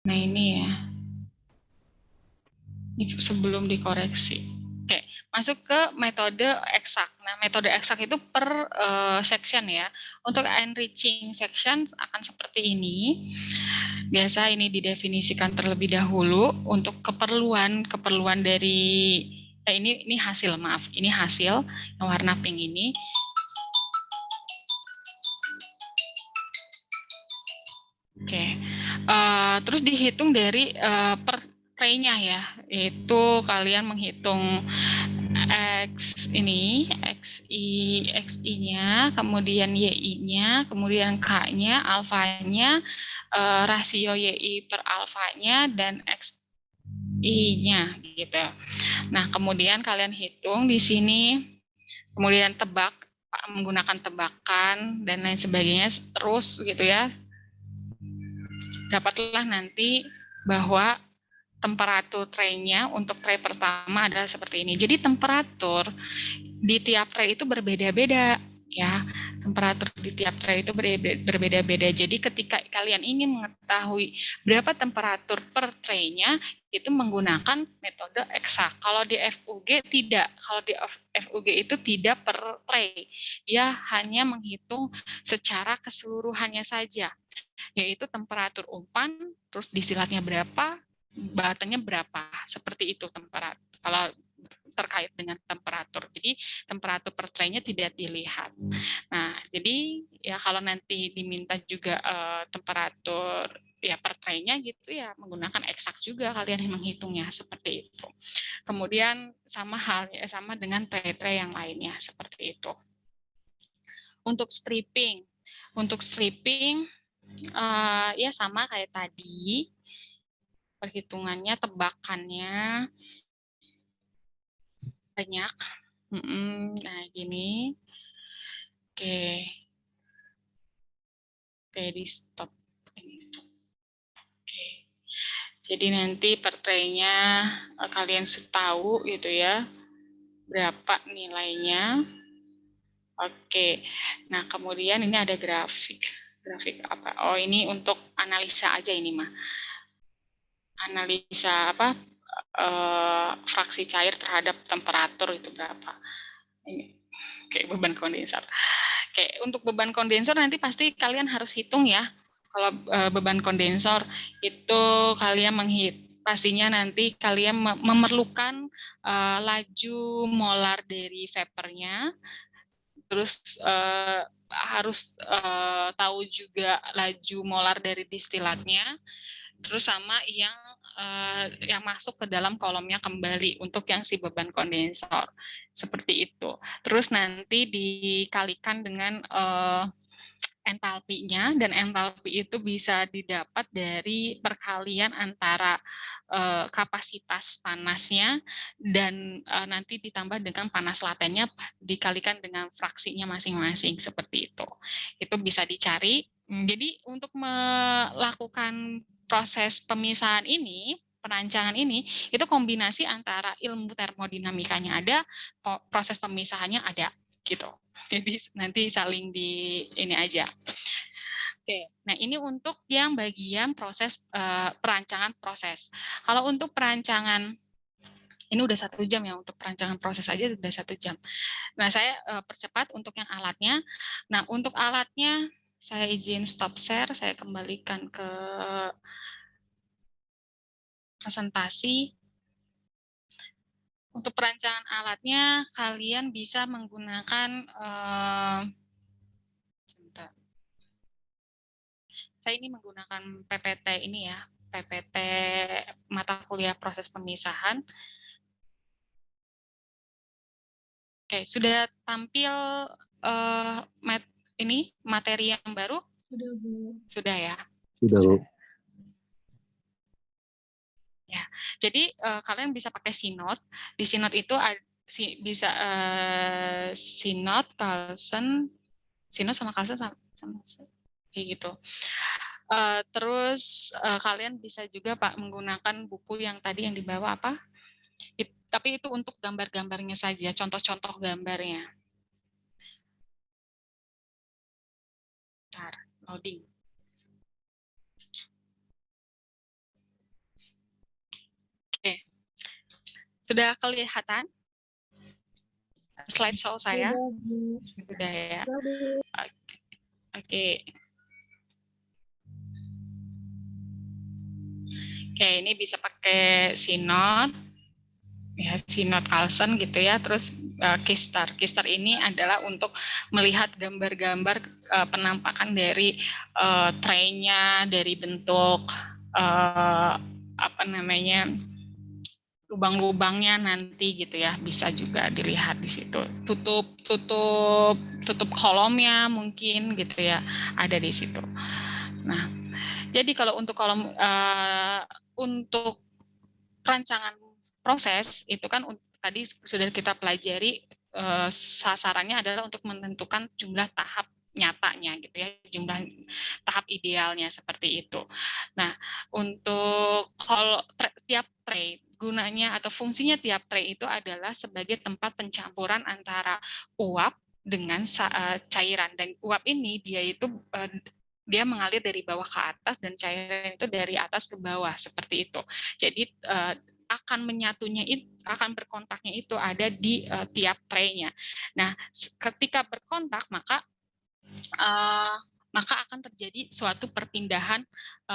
Nah ini ya, ini sebelum dikoreksi. Oke, masuk ke metode eksak. Nah, metode eksak itu per section ya. Untuk enriching section akan seperti ini. Biasa ini didefinisikan terlebih dahulu untuk keperluan dari ini hasil, maaf, ini hasil yang warna pink ini. Oke, terus dihitung dari per tray-nya ya, itu kalian menghitung XI-nya, kemudian YI-nya, kemudian K-nya, alfanya, rasio YI per alfanya, dan XI-nya gitu. Nah, kemudian kalian hitung di sini, kemudian tebak menggunakan tebakan dan lain sebagainya terus gitu ya. Dapatlah nanti bahwa temperatur tray-nya untuk tray pertama adalah seperti ini. Jadi temperatur di tiap tray itu berbeda-beda ya. Temperatur di tiap tray itu berbeda-beda. Jadi ketika kalian ingin mengetahui berapa temperatur per tray-nya, itu menggunakan metode eksak. Kalau di FUG tidak. Kalau di FUG itu tidak per tray. Dia hanya menghitung secara keseluruhannya saja, yaitu temperatur umpan, terus disilatnya berapa, batanya berapa, seperti itu temperatur. Kalau terkait dengan temperatur, jadi temperatur per tray-nya tidak dilihat. Nah, jadi ya kalau nanti diminta juga temperatur ya per tray-nya gitu ya menggunakan eksak juga kalian yang menghitungnya seperti itu. Kemudian sama dengan tray-tray yang lainnya seperti itu. Untuk stripping ya sama kayak tadi, perhitungannya, tebakannya banyak. Nah gini, oke, di stop. Oke. Jadi nanti per tray-nya kalian tahu gitu ya berapa nilainya. Oke. Nah kemudian ini ada grafik. Grafik apa? Oh ini untuk analisa aja ini mah. Analisa apa? Fraksi cair terhadap temperatur itu berapa? Ini kayak beban kondensor. Kayak untuk beban kondensor nanti pasti kalian harus hitung ya. Kalau beban kondensor itu kalian pastinya nanti kalian memerlukan laju molar dari vapornya, terus harus tahu juga laju molar dari distilatnya, terus sama yang masuk ke dalam kolomnya kembali untuk yang si beban kondensor seperti itu. Terus nanti dikalikan dengan entalpinya, dan entalpi itu bisa didapat dari perkalian antara kapasitas panasnya dan nanti ditambah dengan panas latennya dikalikan dengan fraksinya masing-masing seperti itu. Itu bisa dicari. Jadi untuk melakukan proses pemisahan ini, perancangan ini, itu kombinasi antara ilmu termodinamikanya ada, proses pemisahannya ada, gitu. Jadi nanti saling di ini aja. Oke, nah ini untuk yang bagian proses perancangan proses. Kalau untuk perancangan ini udah 1 jam ya, untuk perancangan proses aja udah 1 jam. Nah saya percepat untuk yang alatnya. Nah untuk alatnya saya izin stop share, saya kembalikan ke presentasi. Untuk perancangan alatnya kalian bisa menggunakan saya ini menggunakan PPT ini ya, PPT mata kuliah proses pemisahan. Oke, sudah tampil ini materi yang baru? Sudah, Bu. Sudah ya. Sudah, Bu. Ya, jadi kalian bisa pakai Sinode. Di Sinode itu bisa Sinode, Carlson, Sinode sama Carlson sama kayak gitu. Terus kalian bisa juga Pak menggunakan buku yang tadi yang dibawa apa? Tapi itu untuk gambar-gambarnya saja, contoh-contoh gambarnya. Bentar, loading. Sudah kelihatan slideshow saya? Sudah ya. Oke. Oke, ini bisa pakai Synode, ya Synode Carlson gitu ya. Terus Keystar. Keystar ini adalah untuk melihat gambar-gambar penampakan dari tray-nya, dari bentuk apa namanya, lubang-lubangnya nanti gitu ya, bisa juga dilihat di situ. Tutup kolomnya mungkin gitu ya, ada di situ. Nah, jadi kalau untuk kolom untuk rancangan proses itu kan tadi sudah kita pelajari, sasarannya adalah untuk menentukan jumlah tahap nyatanya gitu ya, jumlah tahap idealnya seperti itu. Nah, untuk kalau tiap tray gunanya atau fungsinya tiap tray itu adalah sebagai tempat pencampuran antara uap dengan cairan, dan uap ini dia mengalir dari bawah ke atas dan cairan itu dari atas ke bawah seperti itu. Jadi akan menyatunya itu, akan berkontaknya itu ada di tiap tray-nya. Nah, ketika berkontak maka akan terjadi suatu perpindahan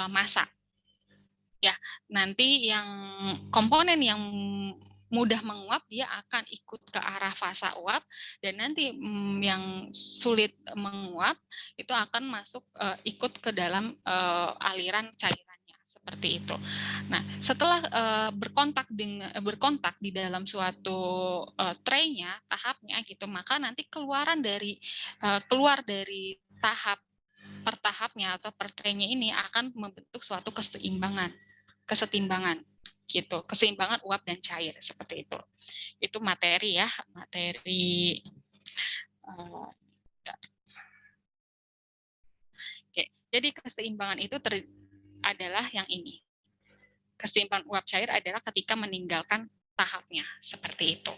massa. Ya, nanti yang komponen yang mudah menguap dia akan ikut ke arah fasa uap, dan nanti yang sulit menguap itu akan masuk ikut ke dalam aliran cairannya seperti itu. Nah, setelah berkontak di dalam suatu tray-nya, tahapnya gitu, maka nanti keluar dari tahap per tahapnya atau per tray-nya ini akan membentuk suatu keseimbangan gitu, keseimbangan uap dan cair seperti itu. Itu materi ya, materi. Oke, jadi keseimbangan itu adalah yang ini. Keseimbangan uap cair adalah ketika meninggalkan tahapnya seperti itu.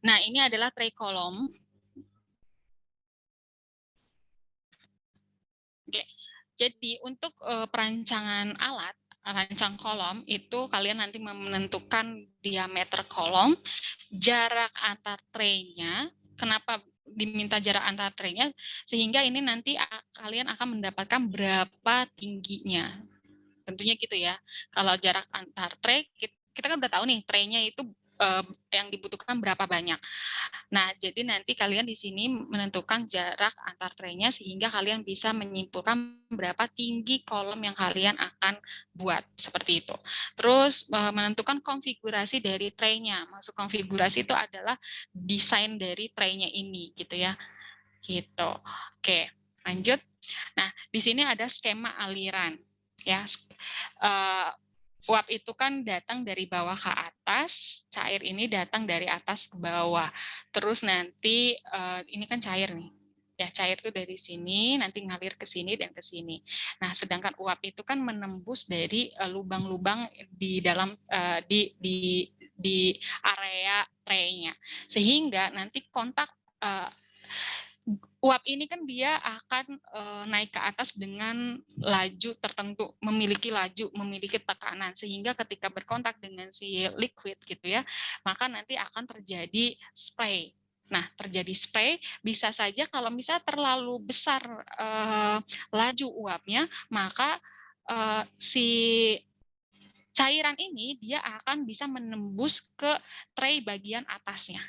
Nah, ini adalah tray kolom. Oke, jadi untuk perancangan alat, rancang kolom itu kalian nanti menentukan diameter kolom, jarak antar tray-nya. Kenapa diminta jarak antar tray-nya? Sehingga ini nanti kalian akan mendapatkan berapa tingginya. Tentunya gitu ya. Kalau jarak antar tray, kita kan udah tahu nih tray-nya itu yang dibutuhkan berapa banyak. Nah, jadi nanti kalian di sini menentukan jarak antar tray-nya sehingga kalian bisa menyimpulkan berapa tinggi kolom yang kalian akan buat, seperti itu. Terus menentukan konfigurasi dari tray-nya. Maksud konfigurasi itu adalah desain dari tray-nya ini, gitu ya. Gitu. Oke, lanjut. Nah, di sini ada skema aliran, ya. Uap itu kan datang dari bawah ke atas, cair ini datang dari atas ke bawah. Terus nanti ini kan cair nih. Ya, cair itu dari sini nanti ngalir ke sini dan ke sini. Nah, sedangkan uap itu kan menembus dari lubang-lubang di dalam di area tray-nya. Sehingga nanti kontak uap ini kan dia akan naik ke atas dengan laju tertentu, memiliki tekanan, sehingga ketika berkontak dengan si liquid gitu ya, maka nanti akan terjadi spray. Nah, terjadi spray bisa saja kalau misalnya terlalu besar laju uapnya, maka si cairan ini dia akan bisa menembus ke tray bagian atasnya.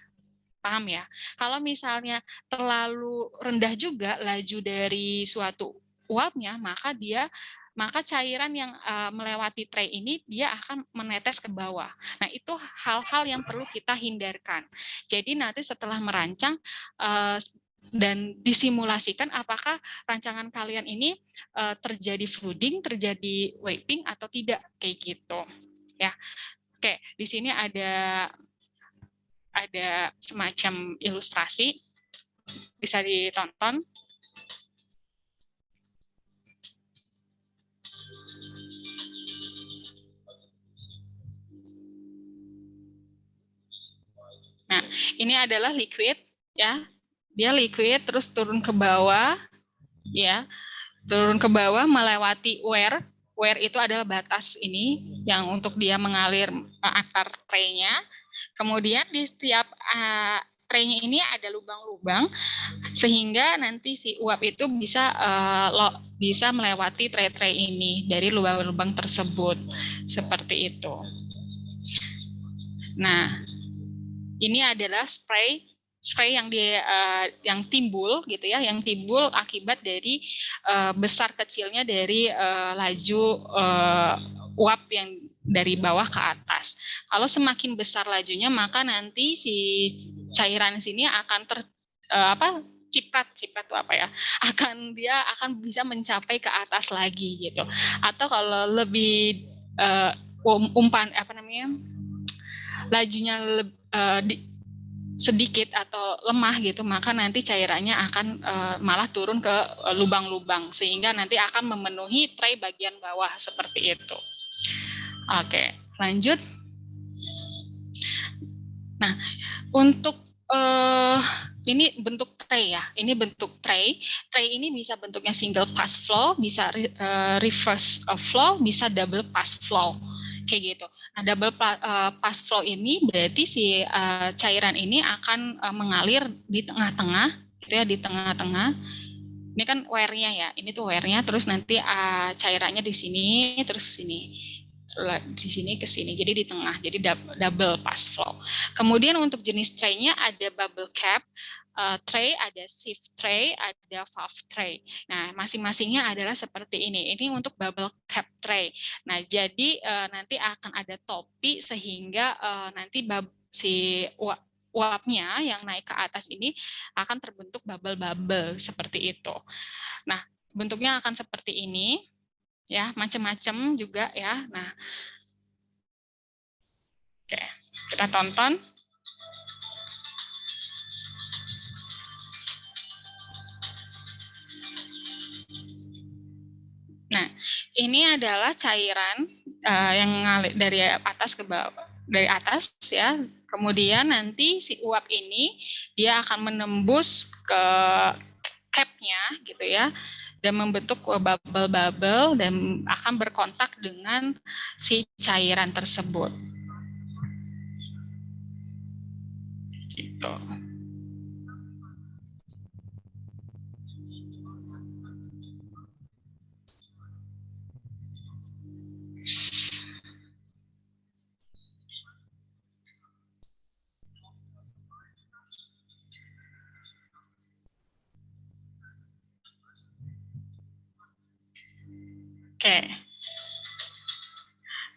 Paham ya? Kalau misalnya terlalu rendah juga laju dari suatu uapnya, maka cairan yang melewati tray ini dia akan menetes ke bawah. Nah, itu hal-hal yang perlu kita hindarkan. Jadi nanti setelah merancang dan disimulasikan apakah rancangan kalian ini terjadi flooding, terjadi wiping atau tidak, kayak gitu. Ya. Oke, di sini ada semacam ilustrasi, bisa ditonton. Nah, ini adalah liquid, ya. Dia liquid terus turun ke bawah, ya. Turun ke bawah melewati weir. wear itu adalah batas ini yang untuk dia mengalir antar tray-nya. Kemudian di setiap tray-nya ini ada lubang-lubang sehingga nanti si uap itu bisa melewati tray-tray ini dari lubang-lubang tersebut. Seperti itu. Nah, ini adalah spray yang timbul gitu ya, yang timbul akibat dari besar kecilnya dari laju uap yang dari bawah ke atas. Kalau semakin besar lajunya, maka nanti si cairan sini akan ciprat itu apa ya? Dia akan bisa mencapai ke atas lagi gitu. Atau kalau lebih lajunya sedikit atau lemah gitu, maka nanti cairannya akan malah turun ke lubang-lubang sehingga nanti akan memenuhi tray bagian bawah seperti itu. Oke, lanjut. Nah, untuk ini bentuk tray ya. Ini bentuk tray. Tray ini bisa bentuknya single pass flow, bisa reverse flow, bisa double pass flow. Kayak gitu. Nah, double pass flow ini berarti si cairan ini akan mengalir di tengah-tengah, gitu ya, di tengah-tengah. Ini kan wear-nya ya, ini tuh wear-nya, terus nanti cairannya di sini, terus sini, di sini ke sini, jadi di tengah, jadi double pass flow. Kemudian untuk jenis tray-nya ada bubble cap tray, ada sieve tray, ada valve tray. Nah, masing-masingnya adalah seperti ini. Ini untuk bubble cap tray. Nah, jadi nanti akan ada topi sehingga nanti si uapnya yang naik ke atas ini akan terbentuk bubble-bubble seperti itu. Nah, bentuknya akan seperti ini, ya, macam-macam juga ya. Nah, oke, kita tonton. Nah, ini adalah cairan yang ngalir dari atas ke bawah, dari atas ya. Kemudian nanti si uap ini dia akan menembus ke cap-nya gitu ya, dan membentuk bubble-bubble dan akan berkontak dengan si cairan tersebut. Gitu. Oke.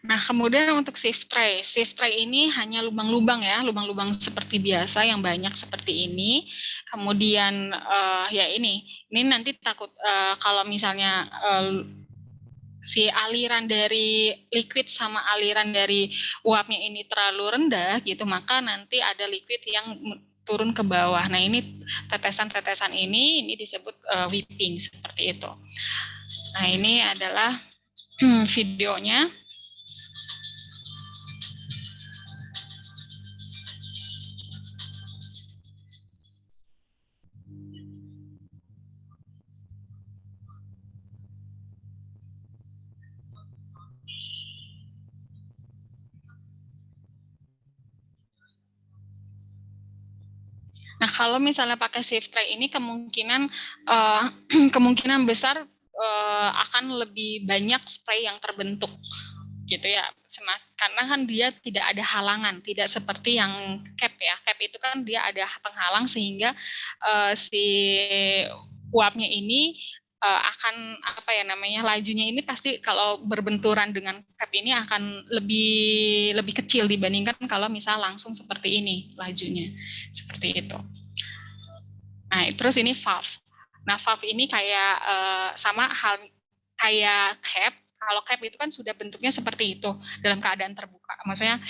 Nah, kemudian untuk sieve tray ini hanya lubang-lubang ya, lubang-lubang seperti biasa yang banyak seperti ini. Kemudian ya ini nanti takut kalau misalnya si aliran dari liquid sama aliran dari uapnya ini terlalu rendah gitu, maka nanti ada liquid yang turun ke bawah. Nah, ini tetesan-tetesan ini disebut whipping seperti itu. Nah, ini adalah videonya. Nah, kalau misalnya pakai sieve tray ini kemungkinan besar akan lebih banyak spray yang terbentuk gitu ya, karena kan dia tidak ada halangan, tidak seperti yang cap ya. Cap itu kan dia ada penghalang sehingga si uapnya ini akan lajunya ini pasti kalau berbenturan dengan cap ini akan lebih kecil dibandingkan kalau misal langsung seperti ini lajunya, seperti itu. Nah, terus ini valve. Nah, valve ini kayak sama hal kayak cap. Kalau cap itu kan sudah bentuknya seperti itu dalam keadaan terbuka. Maksudnya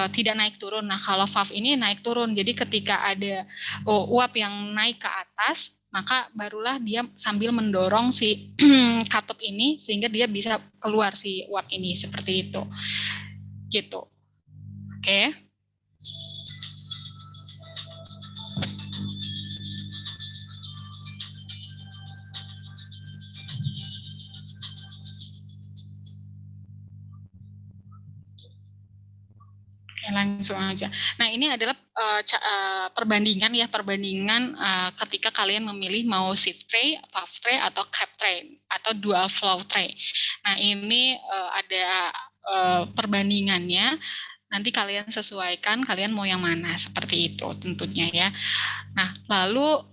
tidak naik turun. Nah, kalau valve ini naik turun. Jadi ketika ada uap yang naik ke atas, maka barulah dia sambil mendorong si katup ini sehingga dia bisa keluar si uap ini seperti itu. Gitu. Oke. Langsung aja. Nah, ini adalah perbandingan ketika kalian memilih mau shift tray, puff tray, atau cap tray, atau dual flow tray. Nah, ini ada perbandingannya. Nanti kalian sesuaikan, kalian mau yang mana, seperti itu tentunya ya. Nah, lalu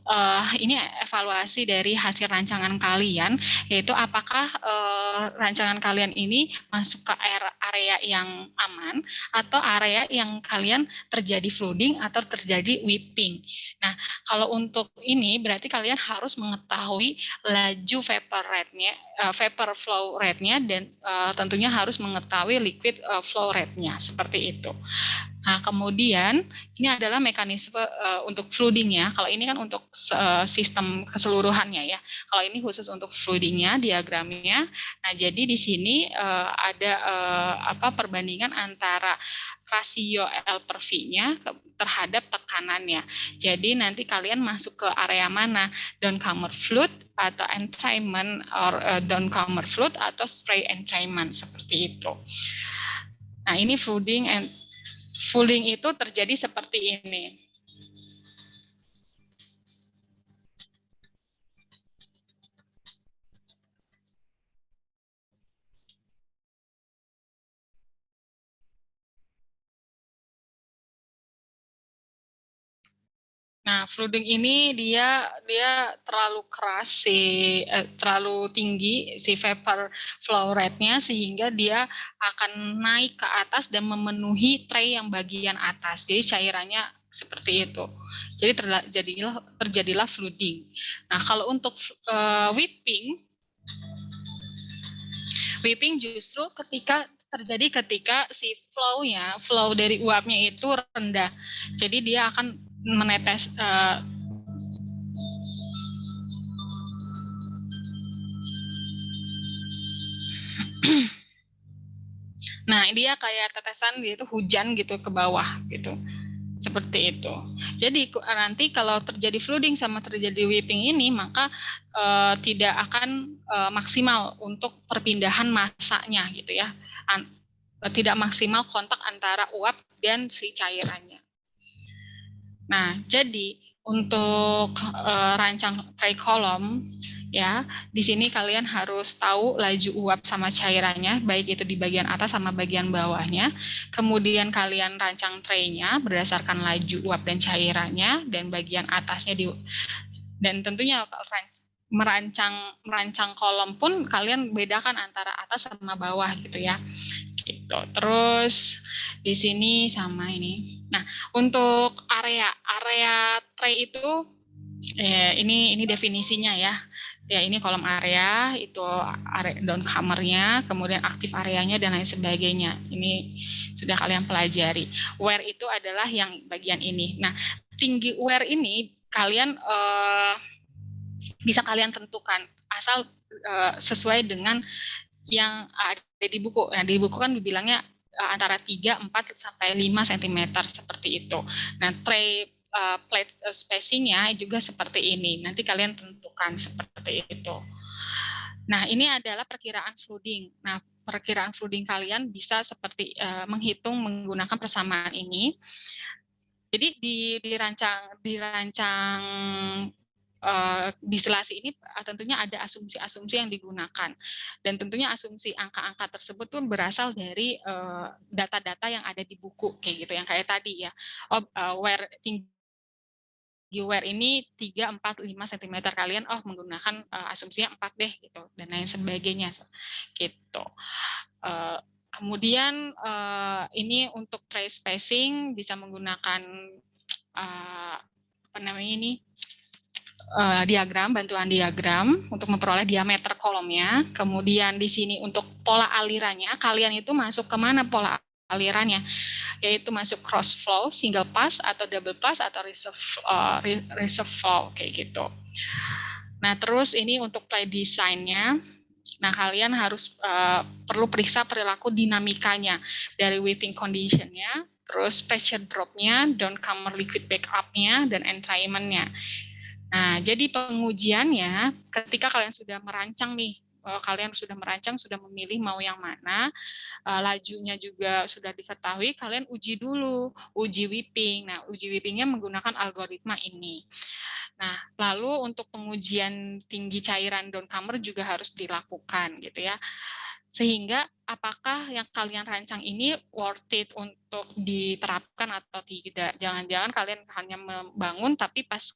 ini evaluasi dari hasil rancangan kalian, yaitu apakah rancangan kalian ini masuk ke area yang aman atau area yang kalian terjadi flooding atau terjadi whipping. Nah, kalau untuk ini berarti kalian harus mengetahui laju vapor rate-nya, vapor flow rate-nya, dan tentunya harus mengetahui liquid flow rate-nya, seperti itu. Nah, kemudian ini adalah mekanisme untuk flooding ya. Kalau ini kan untuk sistem keseluruhannya ya. Kalau ini khusus untuk floodingnya, diagramnya. Nah, jadi di sini ada perbandingan antara rasio L per V-nya terhadap tekanannya. Jadi nanti kalian masuk ke area mana? Downcomer flood atau entrainment, or downcomer flood atau spray entrainment, seperti itu. Nah, ini flooding itu terjadi seperti ini. Nah, flooding ini dia terlalu keras terlalu tinggi si vapor flow rate-nya, sehingga dia akan naik ke atas dan memenuhi tray yang bagian atas. Jadi cairannya seperti itu. Jadi terjadilah flooding. Nah, kalau untuk whipping justru ketika si flow dari uapnya itu rendah. Jadi dia akan menetes nah, dia kayak tetesan gitu, hujan gitu ke bawah gitu. Seperti itu. Jadi nanti kalau terjadi flooding sama terjadi whipping ini, maka tidak akan maksimal untuk perpindahan massanya gitu ya. Tidak maksimal kontak antara uap dan si cairannya. Nah, jadi untuk rancang tray column ya, di sini kalian harus tahu laju uap sama cairannya, baik itu di bagian atas sama bagian bawahnya. Kemudian kalian rancang tray-nya berdasarkan laju uap dan cairannya, dan bagian atasnya dan tentunya merancang kolom pun kalian bedakan antara atas sama bawah gitu ya. Gitu. Terus di sini sama ini. Nah, untuk area tray itu ini definisinya ya. Ya, ini kolom area, itu area downcomer-nya, kemudian aktif areanya dan lain sebagainya. Ini sudah kalian pelajari. Wear itu adalah yang bagian ini. Nah, tinggi wear ini kalian bisa kalian tentukan asal sesuai dengan yang ada di buku. Nah, di buku kan dibilangnya antara 3, 4 sampai 5 cm seperti itu. Nah, tray plate spacing-nya juga seperti ini. Nanti kalian tentukan seperti itu. Nah, ini adalah perkiraan flooding. Nah, perkiraan flooding kalian bisa seperti menghitung menggunakan persamaan ini. Jadi dirancang distilasi ini tentunya ada asumsi-asumsi yang digunakan, dan tentunya asumsi angka-angka tersebut pun berasal dari data-data yang ada di buku kayak gitu, yang kayak tadi ya. Tinggi wear ini 3, 4, 5 cm, kalian menggunakan asumsinya 4 deh gitu, dan lain sebagainya gitu. Kemudian ini untuk tray spacing bisa menggunakan bantuan diagram untuk memperoleh diameter kolomnya. Kemudian di sini untuk pola alirannya, kalian itu masuk ke mana pola alirannya, yaitu masuk cross flow, single pass, atau double pass, atau reserve flow kayak gitu. Nah, terus ini untuk play design-nya. Nah, kalian harus perlu periksa perilaku dinamikanya dari whipping condition-nya, terus pressure drop-nya, downcomer liquid backup-nya, dan entrainment-nya. Nah, jadi pengujiannya ketika kalian sudah merancang nih kalian sudah merancang, sudah memilih mau yang mana, lajunya juga sudah diketahui, kalian uji dulu, uji whipping. Nah, uji whippingnya menggunakan algoritma ini. Nah, lalu untuk pengujian tinggi cairan downcomer juga harus dilakukan gitu ya. Sehingga apakah yang kalian rancang ini worth it untuk diterapkan atau tidak. Jangan-jangan kalian hanya membangun tapi pas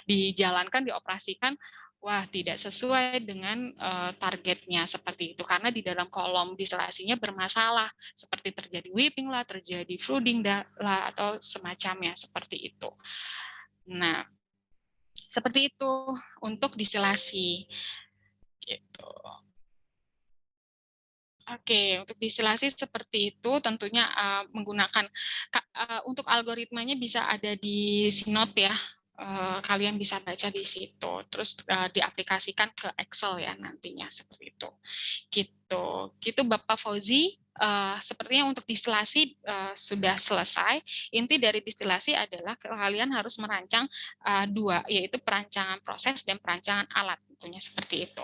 dijalankan, dioperasikan, wah tidak sesuai dengan targetnya seperti itu. Karena di dalam kolom distilasinya bermasalah. Seperti terjadi whipping lah, terjadi flooding lah, atau semacamnya seperti itu. Nah, seperti itu untuk distilasi. Gitu. Oke, untuk distilasi seperti itu tentunya menggunakan untuk algoritmanya bisa ada di Sinot ya. Kalian bisa baca di situ, terus diaplikasikan ke Excel ya nantinya seperti itu. Gitu Bapak Fauzi. Sepertinya untuk distilasi sudah selesai. Inti dari distilasi adalah kalian harus merancang dua, yaitu perancangan proses dan perancangan alat, tentunya seperti itu.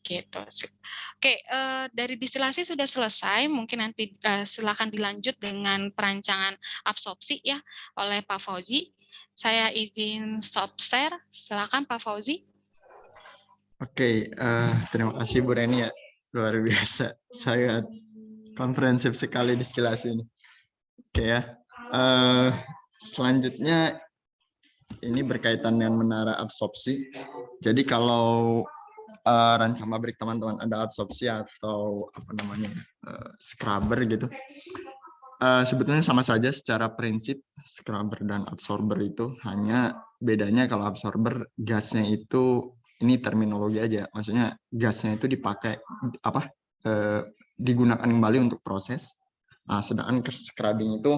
Gitu. Oke, dari distilasi sudah selesai. Mungkin nanti silakan dilanjut dengan perancangan absorpsi ya oleh Pak Fauzi. Saya izin stop share. Silakan Pak Fauzi. Oke, terima kasih Bu Reni ya. Luar biasa. Sangat komprehensif sekali distilasi ini. Oke ya. Selanjutnya ini berkaitan dengan menara absorpsi. Jadi kalau rancang pabrik teman-teman ada absorpsi atau apa namanya scrubber gitu, sebetulnya sama saja secara prinsip scrubber dan absorber itu, hanya bedanya kalau absorber gasnya itu, ini terminologi aja, maksudnya gasnya itu dipakai apa digunakan kembali untuk proses. Nah, sedangkan scrubbing itu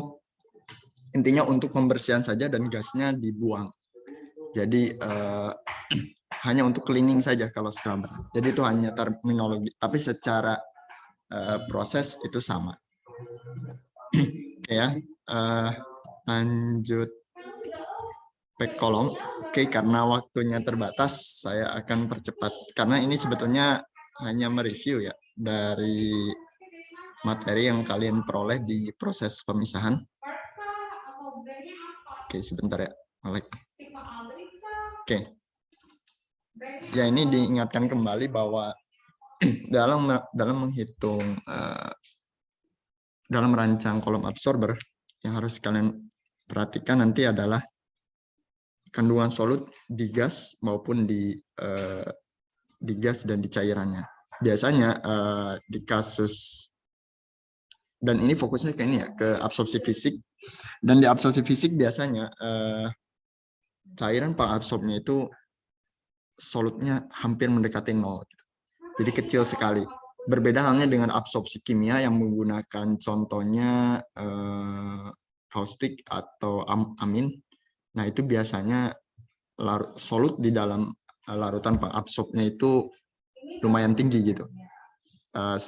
intinya untuk pembersihan saja dan gasnya dibuang. Jadi hanya untuk cleaning saja kalau scrubber. Jadi itu hanya terminologi, tapi secara proses itu sama. Oke ya, lanjut back kolom. Oke, karena waktunya terbatas, saya akan percepat. Karena ini sebetulnya hanya mereview ya dari materi yang kalian peroleh di proses pemisahan. Oke, sebentar ya, Alek. Oke. Ya, ini diingatkan kembali bahwa dalam menghitung dalam merancang kolom absorber yang harus kalian perhatikan nanti adalah kandungan solut di gas maupun di gas dan di cairannya. Biasanya di kasus, dan ini fokusnya ke ini ya, ke absorpsi fisik, dan di absorpsi fisik biasanya cairan pengabsorbnya itu solutnya hampir mendekati nol, jadi kecil sekali. Berbeda halnya dengan absorpsi kimia yang menggunakan contohnya kaustik atau amin. Nah, itu biasanya solut di dalam larutan pengabsorbnya itu lumayan tinggi gitu.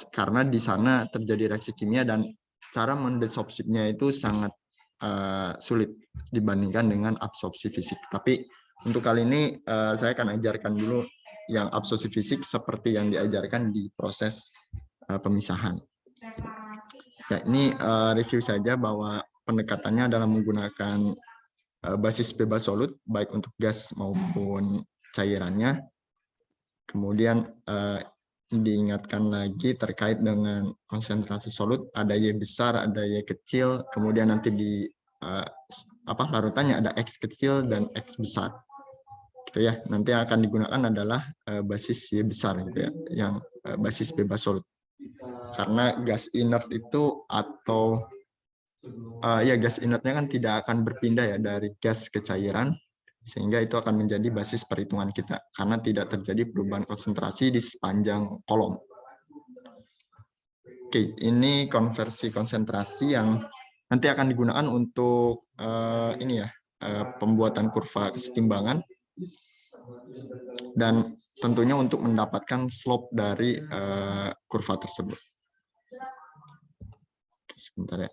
Karena di sana terjadi reaksi kimia dan cara mendesorpsinya itu sangat sulit dibandingkan dengan absorpsi fisik. Tapi untuk kali ini saya akan ajarkan dulu yang absorpsi fisik seperti yang diajarkan di proses pemisahan. Ya, ini review saja bahwa pendekatannya adalah menggunakan basis bebas solut baik untuk gas maupun cairannya. Kemudian diingatkan lagi terkait dengan konsentrasi solut, ada Y besar, ada Y kecil, kemudian nanti di larutannya ada X kecil dan X besar. Gitu ya. Nanti yang akan digunakan adalah basis Y besar gitu ya, yang basis bebas solut. Karena gas inert itu atau ya gas inertnya kan tidak akan berpindah ya dari gas ke cairan, sehingga itu akan menjadi basis perhitungan kita karena tidak terjadi perubahan konsentrasi di sepanjang kolom. Oke, ini konversi konsentrasi yang nanti akan digunakan untuk ini ya, pembuatan kurva kesetimbangan dan tentunya untuk mendapatkan slope dari kurva tersebut. Oke, sebentar ya.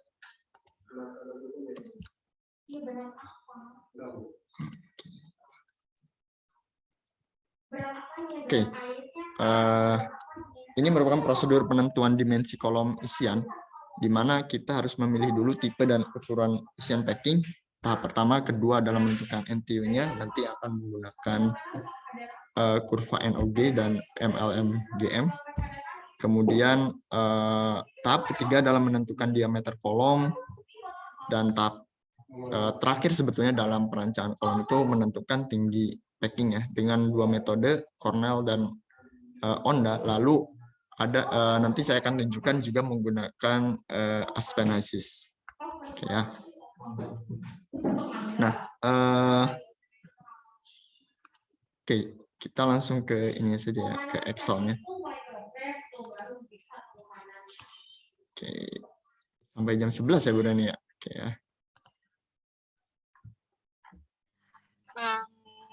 Oke, Ini merupakan prosedur penentuan dimensi kolom isian, di mana kita harus memilih dulu tipe dan ukuran isian packing. Tahap pertama, kedua adalah menentukan NTU-nya, nanti akan menggunakan kurva NOG dan MLMGM. Kemudian tahap ketiga adalah menentukan diameter kolom, dan tahap terakhir sebetulnya dalam perancangan kolom itu menentukan tinggi packing ya, dengan dua metode, Cornell dan Onda. Lalu ada nanti saya akan tunjukkan juga menggunakan Aspen-ISIS. Oke ya. Nah, oke, kita langsung ke ini saja ya, ke Excel-nya. Oke, sampai jam 11 ya Bu Dani ya. Oke ya.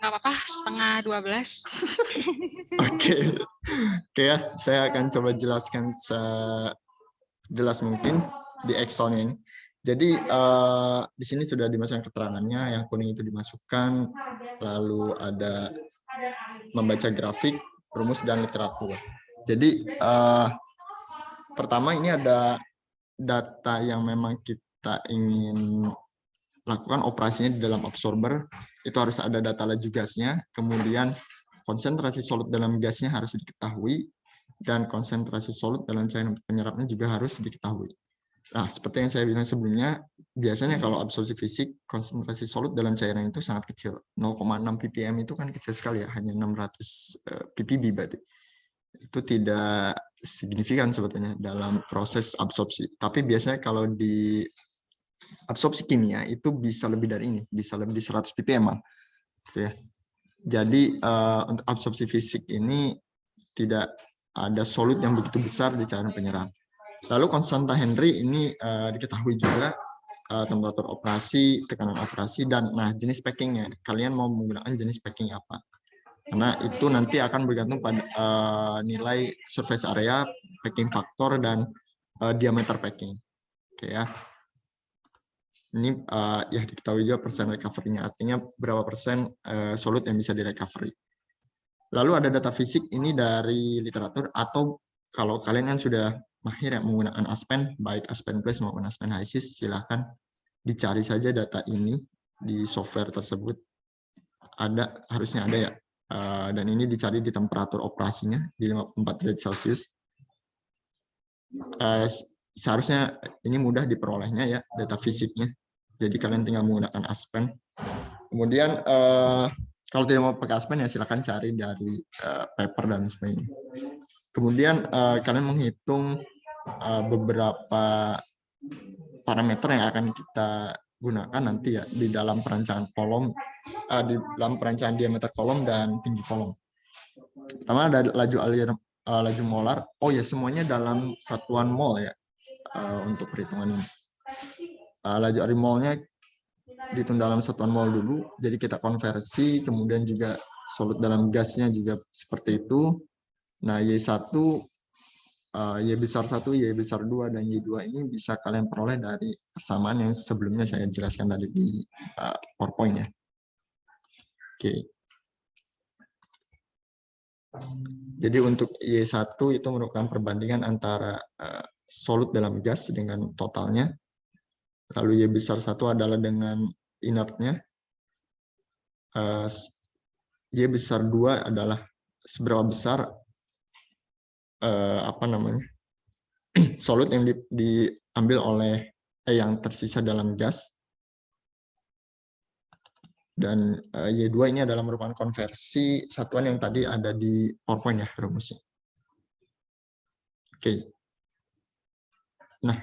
Nggak apa-apa, setengah 12. Oke, oke ya, saya akan coba jelaskan sejelas mungkin di Excel-nya ini. Jadi di sini sudah dimasukkan keterangannya, yang kuning itu dimasukkan, lalu ada membaca grafik, rumus, dan literatur. Jadi pertama ini ada data yang memang kita ingin lakukan operasinya di dalam absorber, itu harus ada data laju gasnya, kemudian konsentrasi solut dalam gasnya harus diketahui, dan konsentrasi solut dalam cairan penyerapnya juga harus diketahui. Nah, seperti yang saya bilang sebelumnya, biasanya kalau absorpsi fisik, konsentrasi solut dalam cairan itu sangat kecil. 0,6 ppm itu kan kecil sekali ya, hanya 600 ppb berarti. Itu tidak signifikan sebetulnya dalam proses absorpsi. Tapi biasanya kalau di absorpsi kimia itu bisa lebih dari ini, bisa lebih dari 100 ppm. Gitu ya. Jadi untuk absorpsi fisik ini tidak ada solut yang begitu besar di cairan penyerap. Lalu konstanta Henry ini diketahui juga, temperatur operasi, tekanan operasi, dan nah jenis packingnya. Kalian mau menggunakan jenis packing apa? Karena itu nanti akan bergantung pada nilai surface area, packing factor, dan diameter packing. Oke ya. Ini ya diketahui juga persen recovery-nya, artinya berapa persen solut yang bisa direcovery. Lalu ada data fisik ini dari literatur, atau kalau kalian kan sudah mahir ya menggunakan Aspen, baik Aspen Plus maupun Aspen HYSYS, silahkan dicari saja data ini di software tersebut. Harusnya ada ya, dan ini dicari di temperatur operasinya di 54 derajat Celcius. Seharusnya ini mudah diperolehnya ya, data fisiknya. Jadi kalian tinggal menggunakan Aspen. Kemudian kalau tidak mau pakai Aspen ya silakan cari dari paper dan sebagainya. Kemudian kalian menghitung beberapa parameter yang akan kita gunakan nanti ya di dalam perancangan kolom, di dalam perancangan diameter kolom dan tinggi kolom. Pertama ada laju molar. Oh ya, semuanya dalam satuan mol ya untuk perhitungan ini. Laju arimolnya dihitung dalam satuan mol dulu, jadi kita konversi, kemudian juga solut dalam gasnya juga seperti itu. Nah, Y1, Y besar 1, Y besar 2, dan Y2 ini bisa kalian peroleh dari persamaan yang sebelumnya saya jelaskan tadi di PowerPoint ya. Oke. Jadi untuk Y1 itu merupakan perbandingan antara solut dalam gas dengan totalnya. Lalu Y besar 1 adalah dengan inertnya. Y besar 2 adalah seberapa besar solut yang diambil oleh yang tersisa dalam gas. Dan Y2 ini adalah merupakan konversi satuan yang tadi ada di PowerPoint ya rumusnya. Oke. Nah,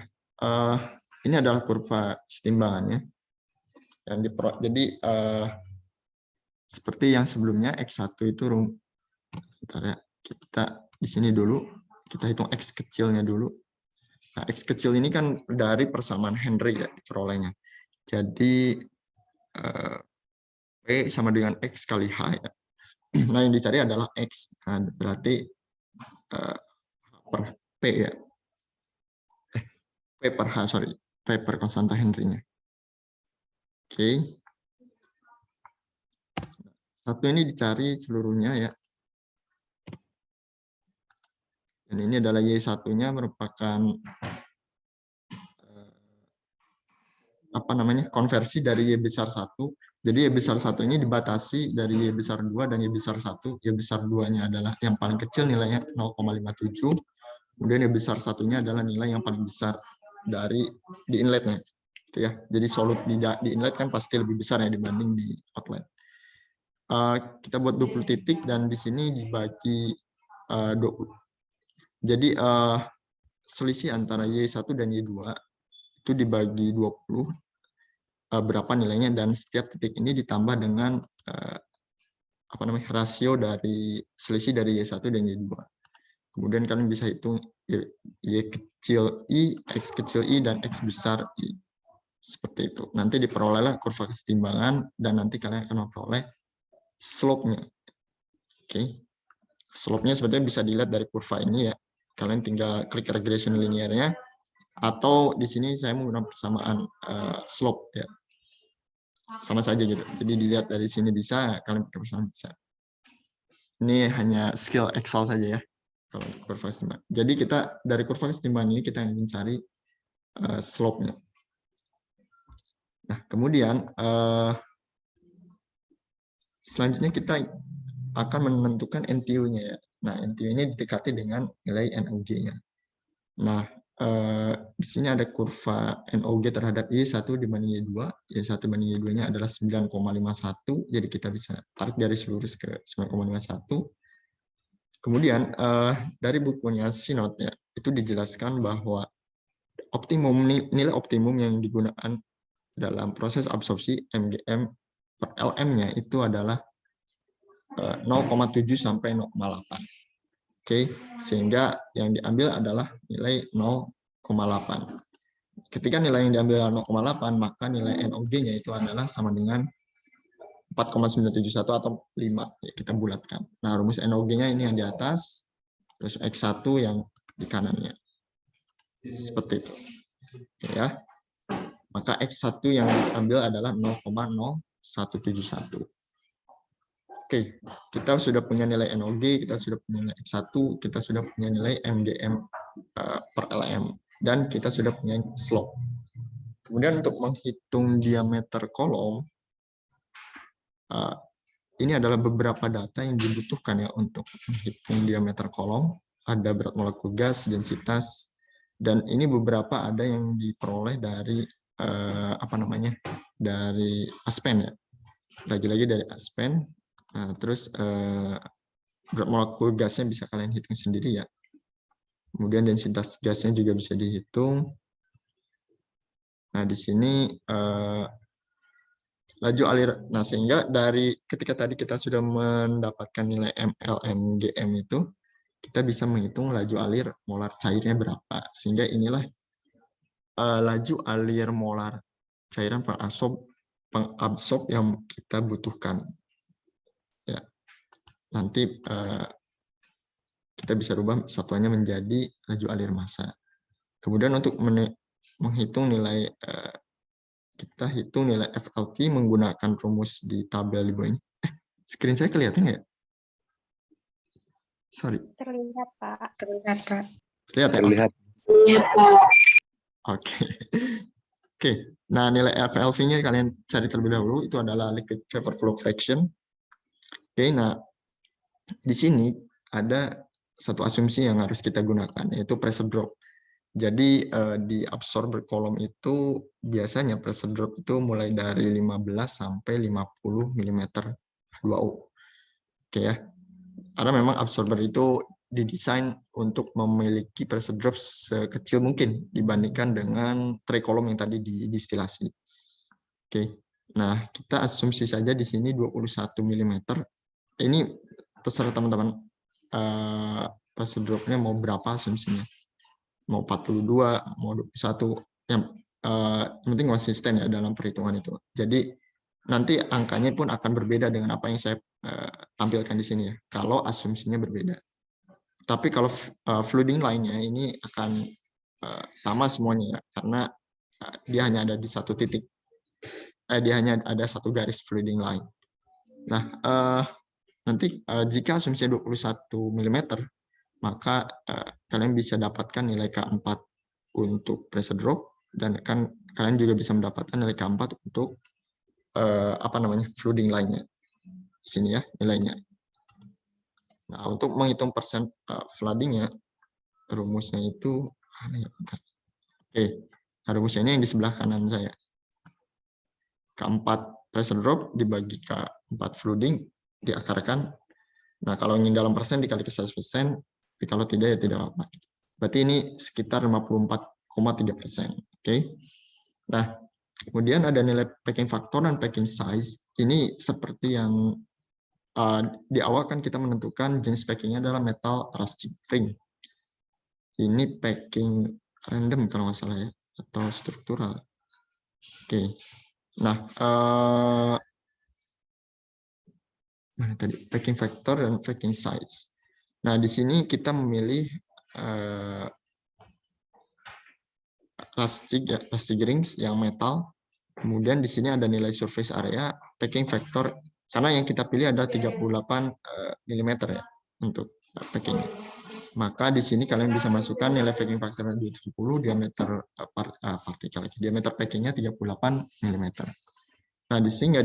ini adalah kurva setimbangannya. Jadi seperti yang sebelumnya X1 itu bentar ya, kita di sini dulu kita hitung X kecilnya dulu. Nah, X kecil ini kan dari persamaan Henry ya diperolehnya. Jadi P sama dengan X kali H ya. Nah, yang dicari adalah X. Nah, berarti per P ya. P per H, sorry. P per konstanta Henry-nya. Oke. Satu ini dicari seluruhnya ya. Dan ini adalah Y1-nya merupakan konversi dari Y besar 1. Jadi Y besar 1 ini dibatasi dari Y besar 2 dan Y besar 1. Y besar 2-nya adalah yang paling kecil nilainya 0,57. Kemudian Y besar 1-nya adalah nilai yang paling besar dari di inletnya. Gitu ya. Jadi solut di inlet kan pasti lebih besar ya dibanding di outlet. Kita buat 20 titik dan di sini dibagi 20. Jadi selisih antara Y1 dan Y2 itu dibagi 20 berapa nilainya, dan setiap titik ini ditambah dengan rasio dari selisih dari Y1 dan Y2. Kemudian kalian bisa hitung Y kecil I, X kecil I, dan X besar I. Seperti itu. Nanti diperolehlah kurva kesetimbangan dan nanti kalian akan memperoleh slope-nya. Oke. Slope-nya sebetulnya bisa dilihat dari kurva ini ya. Kalian tinggal klik regression linearnya, atau di sini saya menggunakan persamaan slope ya. Sama saja gitu. Jadi dilihat dari sini bisa, kalian pakai persamaan bisa. Ini hanya skill Excel saja ya kalau untuk kurva kesetimbangan. Jadi kita dari kurva kesetimbangan ini kita ingin mencari slope-nya. Nah, kemudian selanjutnya kita akan menentukan NTU-nya ya. Nah, NTU ini didekati dengan nilai NOG-nya. Nah, di sini ada kurva NOG terhadap Y1 dibanding Y2. Y1 banding Y2-nya adalah 9,51. Jadi kita bisa tarik garis lurus ke 9,51. Kemudian dari bukunya Sinot ya, itu dijelaskan bahwa nilai optimum yang digunakan dalam proses absorpsi MGM per LM-nya itu adalah 0,7 sampai 0,8. Oke, sehingga yang diambil adalah nilai 0,8. Ketika nilai yang diambil 0,8, maka nilai NOG-nya itu adalah sama dengan 4,971 atau 5. Ya, kita bulatkan. Nah, rumus NOG-nya ini yang di atas, terus X1 yang di kanannya. Seperti itu. Ya. Maka X1 yang diambil adalah 0,0171. Oke, kita sudah punya nilai NOG, kita sudah punya nilai X1, kita sudah punya nilai MGM per LM, dan kita sudah punya slope. Kemudian untuk menghitung diameter kolom, ini adalah beberapa data yang dibutuhkan ya untuk menghitung diameter kolom. Ada berat molekul gas, densitas, dan ini beberapa ada yang diperoleh dari dari Aspen ya. Lagi-lagi dari Aspen. Nah, terus berat molekul gasnya bisa kalian hitung sendiri ya. Kemudian densitas gasnya juga bisa dihitung. Nah, di sini laju alir. Nah, sehingga dari ketika tadi kita sudah mendapatkan nilai MLMGM itu, kita bisa menghitung laju alir molar cairnya berapa. Sehingga inilah laju alir molar cairan pengabsorb yang kita butuhkan. Ya. Nanti kita bisa rubah satuannya menjadi laju alir massa. Kemudian untuk menghitung nilai, kita hitung nilai FLV menggunakan rumus di tabel di bawah ini. Screen saya kelihatan nggak? Sorry. Terlihat, Pak. Terlihat, Pak. Terlihat ya? Terlihat. Oke. Oke. Nah, nilai FLV-nya kalian cari terlebih dahulu. Itu adalah liquid vapor flow fraction. Oke, nah di sini ada satu asumsi yang harus kita gunakan, yaitu pressure drop. Jadi di absorber kolom itu biasanya pressure drop itu mulai dari 15 sampai 50 mm 2O. Oke ya. Karena memang absorber itu didesain untuk memiliki pressure drop sekecil mungkin dibandingkan dengan tray kolom yang tadi didistilasi. Oke. Nah, kita asumsi saja di sini 21 mm. Ini terserah teman-teman. Pressure drop-nya mau berapa asumsinya? Mau 42, mau 21, yang penting konsisten ya dalam perhitungan itu. Jadi nanti angkanya pun akan berbeda dengan apa yang saya tampilkan di sini ya, kalau asumsinya berbeda. Tapi kalau flooding line-nya ini akan sama semuanya ya, karena dia hanya ada di satu titik. Dia hanya ada satu garis flooding line. Nah, nanti jika asumsinya 21 mm, maka kalian bisa dapatkan nilai K4 untuk pressure drop, dan kalian juga bisa mendapatkan nilai K4 untuk flooding line-nya. Di sini ya nilainya. Nah, untuk menghitung persen flooding-nya, rumusnya itu rumusnya ini yang di sebelah kanan saya. K4 pressure drop dibagi K4 flooding diakarkan. Nah, kalau ingin dalam persen dikali ke 100%, tapi kalau tidak ya tidak apa-apa. Berarti ini sekitar 54,3%. Oke. Nah, kemudian ada nilai packing factor dan packing size. Ini seperti yang di awal kan kita menentukan jenis packingnya adalah metal rustic ring. Ini packing random kalau nggak salah ya, atau struktural. Oke. Nah, mana tadi packing factor dan packing size. Nah, di sini kita memilih rustic rings yang metal. Kemudian di sini ada nilai surface area, packing factor, karena yang kita pilih ada 38 mm ya untuk packing. Maka di sini kalian bisa masukkan nilai packing factor 270, diameter partikel, diameter packingnya 38 mm. Nah, di sini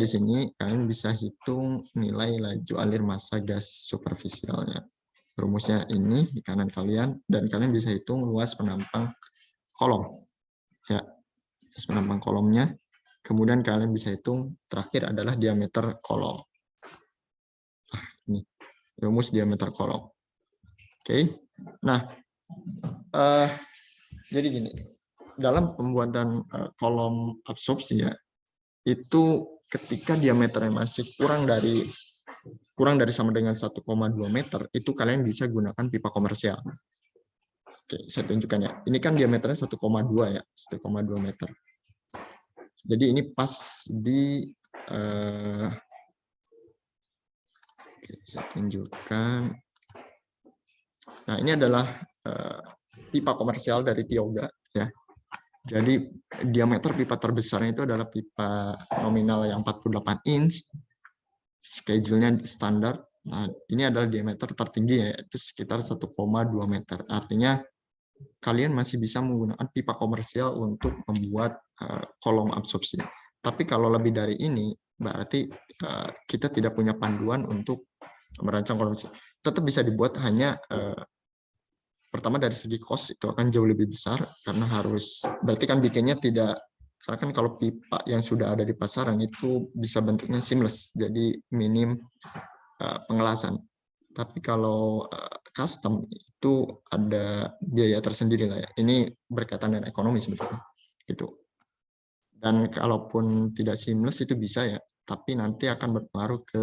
kalian bisa hitung nilai laju alir massa gas superficialnya. Rumusnya ini di kanan kalian, dan kalian bisa hitung luas penampang kolom. Ya, luas penampang kolomnya. Kemudian kalian bisa hitung terakhir adalah diameter kolom. Nah, ini rumus diameter kolom. Oke. Nah, jadi gini, dalam pembuatan kolom absorpsi ya, itu ketika diameternya masih kurang dari sama dengan 1,2 meter, itu kalian bisa gunakan pipa komersial. Oke, saya tunjukkan ya. Ini kan diameternya 1,2 ya, 1,2 meter. Jadi ini pas di oke, saya tunjukkan. Nah, ini adalah pipa komersial dari Tioga ya. Jadi diameter pipa terbesarnya itu adalah pipa nominal yang 48 inch. Schedule-nya standar. Nah, ini adalah diameter tertinggi ya, itu sekitar 1,2 meter. Artinya kalian masih bisa menggunakan pipa komersial untuk membuat kolom absorpsi. Tapi kalau lebih dari ini, berarti kita tidak punya panduan untuk merancang kolom absorpsi. Tetap bisa dibuat, hanya pertama dari segi cost itu akan jauh lebih besar, karena harus, berarti kan bikinnya tidak, karena kan kalau pipa yang sudah ada di pasaran itu bisa bentuknya seamless, jadi minim pengelasan. Tapi kalau custom itu ada biaya tersendiri lah ya. Ini berkaitan dengan ekonomi sebetulnya. Gitu. Dan kalaupun tidak seamless itu bisa ya, tapi nanti akan berpengaruh ke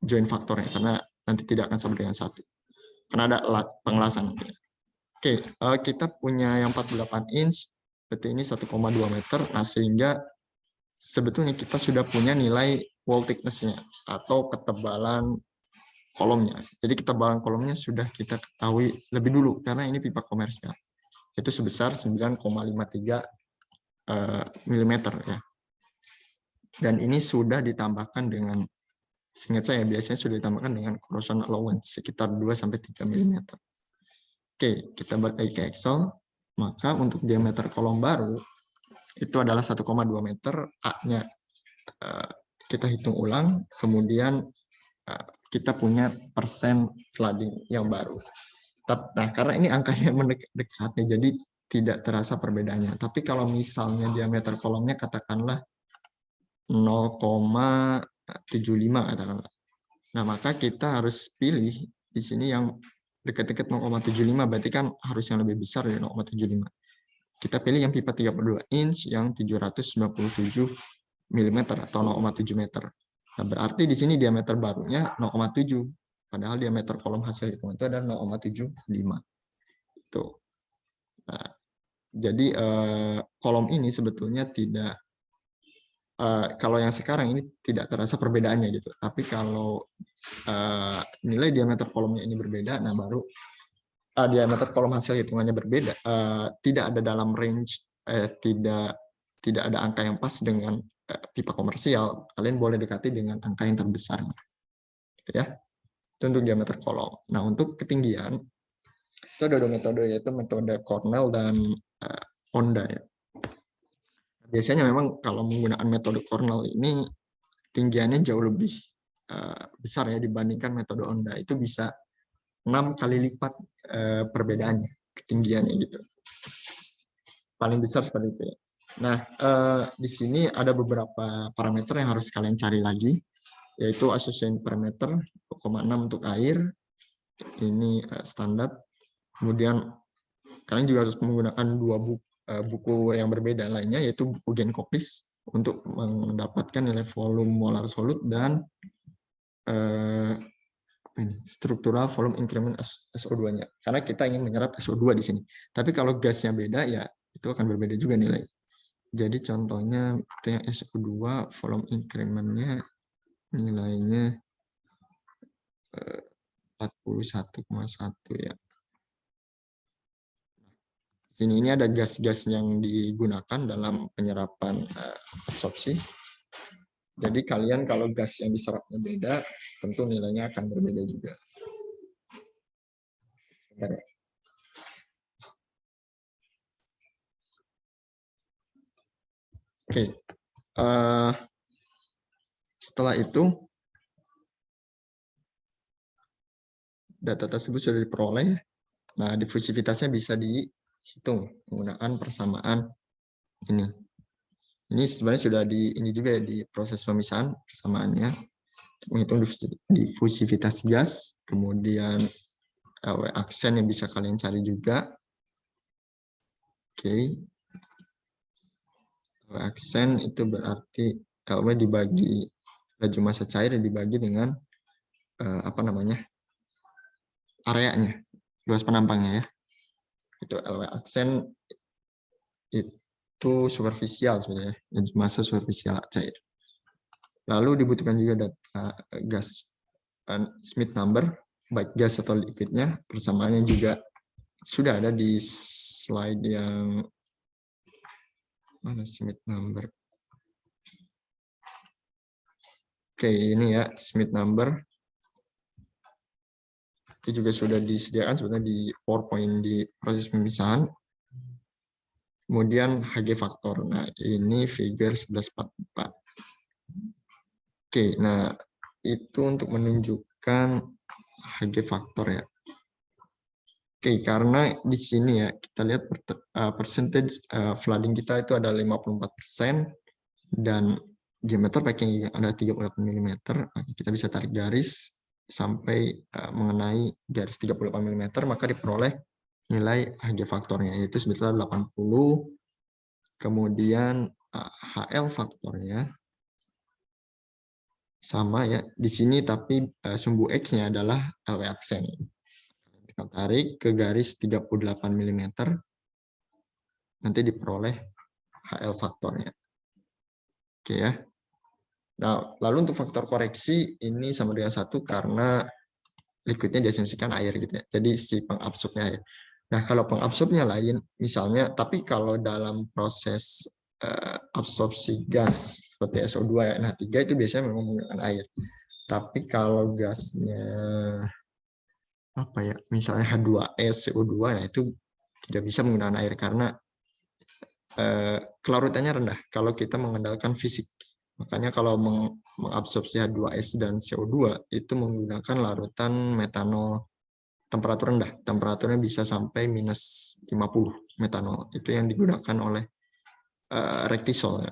join faktornya, karena nanti tidak akan sama dengan satu. Karena ada pengelasan. Oke, kita punya yang 48 inch, berarti ini 1,2 meter. Nah, sehingga sebetulnya kita sudah punya nilai wall thickness-nya atau ketebalan kolomnya. Jadi ketebalan kolomnya sudah kita ketahui lebih dulu, karena ini pipa komersial. Itu sebesar 9,53 mm ya. Dan ini sudah ditambahkan dengan, seingat saya biasanya sudah ditambahkan dengan corrosion allowance sekitar 2-3 mm. Oke, kita balik lagi ke Excel. Maka untuk diameter kolom baru itu adalah 1,2 meter. A-nya kita hitung ulang, kemudian kita punya persen flooding yang baru. Nah, karena ini angkanya mendekat, jadi tidak terasa perbedaannya. Tapi kalau misalnya diameter kolomnya katakanlah 0,75 katakanlah. Nah, maka kita harus pilih di sini yang dekat-dekat 0,75, berarti kan harus yang lebih besar dari 0,75. Kita pilih yang pipa 32 inch yang 797 mm atau 0,7 meter. Nah, berarti di sini diameter barunya 0,7. Padahal diameter kolom hasil hitungan itu adalah 0,75. Itu. Nah, jadi kolom ini sebetulnya tidak, kalau yang sekarang ini tidak terasa perbedaannya gitu. Tapi kalau nilai diameter kolomnya ini berbeda, nah baru diameter kolom hasil hitungannya berbeda, tidak ada dalam range, tidak ada angka yang pas dengan pipa komersial, kalian boleh dekati dengan angka yang terbesar. Ya. Itu untuk diameter kolom. Nah, untuk ketinggian, itu ada 2 metode, yaitu metode Cornell dan Onda. Ya. Biasanya memang kalau menggunakan metode Cornell ini, tinggiannya jauh lebih besar ya dibandingkan metode Onda. Itu bisa 6 kali lipat perbedaannya, ketinggiannya gitu. Paling besar seperti itu ya. Nah, di sini ada beberapa parameter yang harus kalian cari lagi, yaitu association parameter 2,6 untuk air, ini standar. Kemudian kalian juga harus menggunakan 2 buku yang berbeda lainnya, yaitu buku Genkoplis untuk mendapatkan nilai volume molar solut dan struktural volume increment SO2-nya. Karena kita ingin menyerap SO2 di sini. Tapi kalau gasnya beda, ya itu akan berbeda juga nilai. Jadi contohnya itu yang SO2 volume increment-nya nilainya 41,1 ya. Ini ada gas-gas yang digunakan dalam penyerapan absorpsi. Jadi kalian kalau gas yang diserapnya beda, tentu nilainya akan berbeda juga. Oke. Setelah itu, data tersebut sudah diperoleh. Nah, difusivitasnya bisa dihitung menggunakan persamaan ini. Ini sebenarnya sudah ini juga ya, di proses pemisahan persamaannya. Menghitung difusivitas gas, kemudian LW aksen yang bisa kalian cari juga. Oke. LW aksen itu berarti LW dibagi laju massa cair dibagi dengan areanya, luas penampangnya ya. Itu LW aksen itu superficial sebenarnya, laju massa superficial cair. Lalu dibutuhkan juga data gas Smith number, baik gas atau liquidnya. Persamaannya juga sudah ada di slide yang mana Smith number. Oke, ini ya Smith number. Itu juga sudah disediakan sebenarnya di PowerPoint di proses pemisahan. Kemudian Hg faktor. Nah, ini figure 1144. Oke, nah itu untuk menunjukkan Hg faktor ya. Oke, karena di sini ya kita lihat percentage flooding kita itu ada 54% dan diameter packing ada 38 mm. Kita bisa tarik garis sampai mengenai garis 38 mm, maka diperoleh nilai Hg faktornya yaitu sebetulnya 80. Kemudian HL faktornya sama ya di sini, tapi sumbu X-nya adalah LW aksen. Kita tarik ke garis 38 mm, nanti diperoleh HL faktornya. Oke ya. Nah, lalu untuk faktor koreksi ini sama dengan 1 karena liquidnya diasumsikan air gitu ya. Jadi si pengabsorbnya air. Nah, kalau pengabsorbnya lain, misalnya, tapi kalau dalam proses absorpsi gas seperti SO2 NH3 itu biasanya memang menggunakan air. Tapi kalau gasnya apa ya, misalnya H2S, CO2, nah itu tidak bisa menggunakan air karena kelarutannya rendah kalau kita mengandalkan fisik. Makanya kalau mengabsorpsi H2S dan CO2 itu menggunakan larutan metanol temperatur rendah. Temperaturnya bisa sampai minus 50 metanol. Itu yang digunakan oleh Rectisol,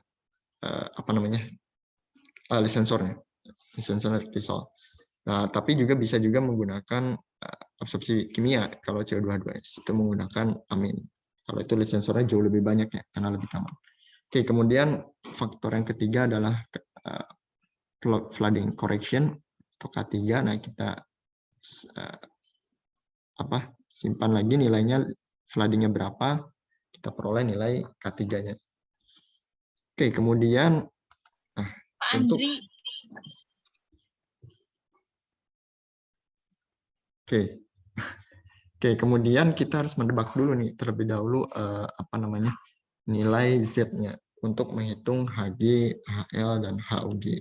lisensornya, lisensor Rectisol. Nah, tapi juga bisa juga menggunakan absorpsi kimia kalau CO2 H2S itu menggunakan amin. Kalau itu lisensornya jauh lebih banyak ya, karena lebih aman. Oke, kemudian faktor yang ketiga adalah flooding correction atau K3. Nah, kita simpan lagi nilainya, floodingnya berapa, kita peroleh nilai K3-nya. Oke, kemudian Pak untuk Andri. Oke, kemudian kita harus mendebak dulu nih terlebih dahulu nilai Z-nya untuk menghitung Hg, HL dan HUG.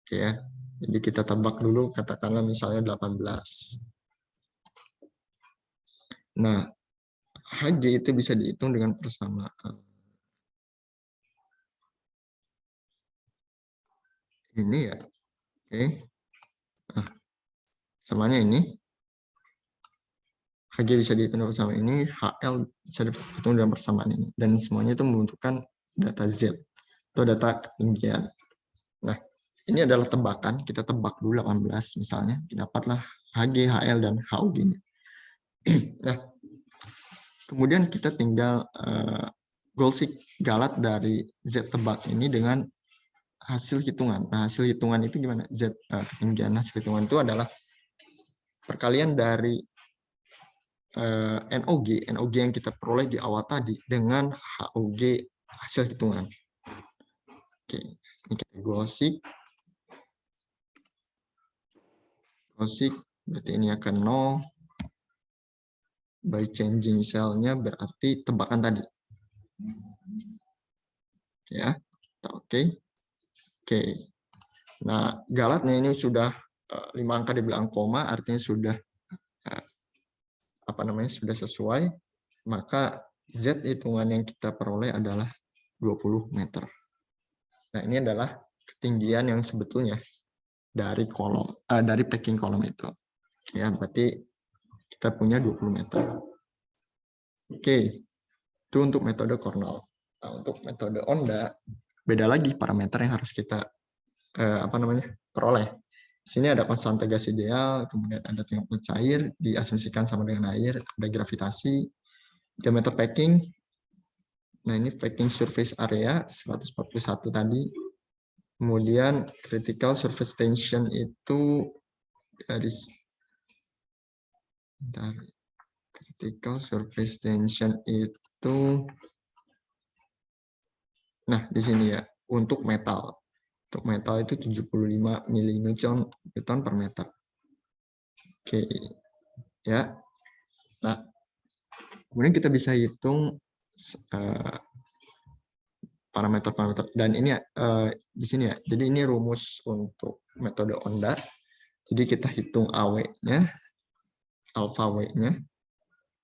Oke ya. Jadi kita tebak dulu, katakanlah misalnya 18. Nah, Hg itu bisa dihitung dengan persamaan. Ini ya. Oke. Nah, samanya ini. Hg bisa dihitung dengan persamaan ini, HL bisa dihitung dengan persamaan ini. Dan semuanya itu membutuhkan data Z, atau data ketinggian. Nah, ini adalah tebakan. Kita tebak dulu 18 misalnya. Dapatlah Hg, HL, dan HOG. Nah, kemudian kita tinggal golsik galat dari Z tebak ini dengan hasil hitungan. Nah, hasil hitungan itu gimana? Z ketinggian hasil hitungan itu adalah perkalian dari NOG yang kita peroleh di awal tadi dengan HOG hasil hitungan. Oke, ini kita golsik. Berarti ini akan 0. By changing cell-nya berarti tebakan tadi. Ya, oke. Oke. Nah, galatnya ini sudah 5 angka di belakang koma, artinya sudah sudah sesuai, maka Z hitungan yang kita peroleh adalah 20 meter. Nah, ini adalah ketinggian yang sebetulnya dari dari packing kolom itu. Ya, berarti kita punya 20 meter. Oke. Itu untuk metode Cornell. Nah, untuk metode Onda beda lagi parameter yang harus kita peroleh. Di sini ada konstanta gas ideal, kemudian ada tengok cair, diasumsikan sama dengan air, ada gravitasi, diameter packing. Nah, ini packing surface area 141 tadi. Kemudian critical surface tension itu dari critical surface tension itu, nah di sini ya, untuk metal. Untuk metal itu 75 mN per meter. Oke, ya. Nah, kemudian kita bisa hitung parameter-parameter. Dan ini di sini ya. Jadi ini rumus untuk metode Onda. Jadi kita hitung AW-nya, alfa W-nya.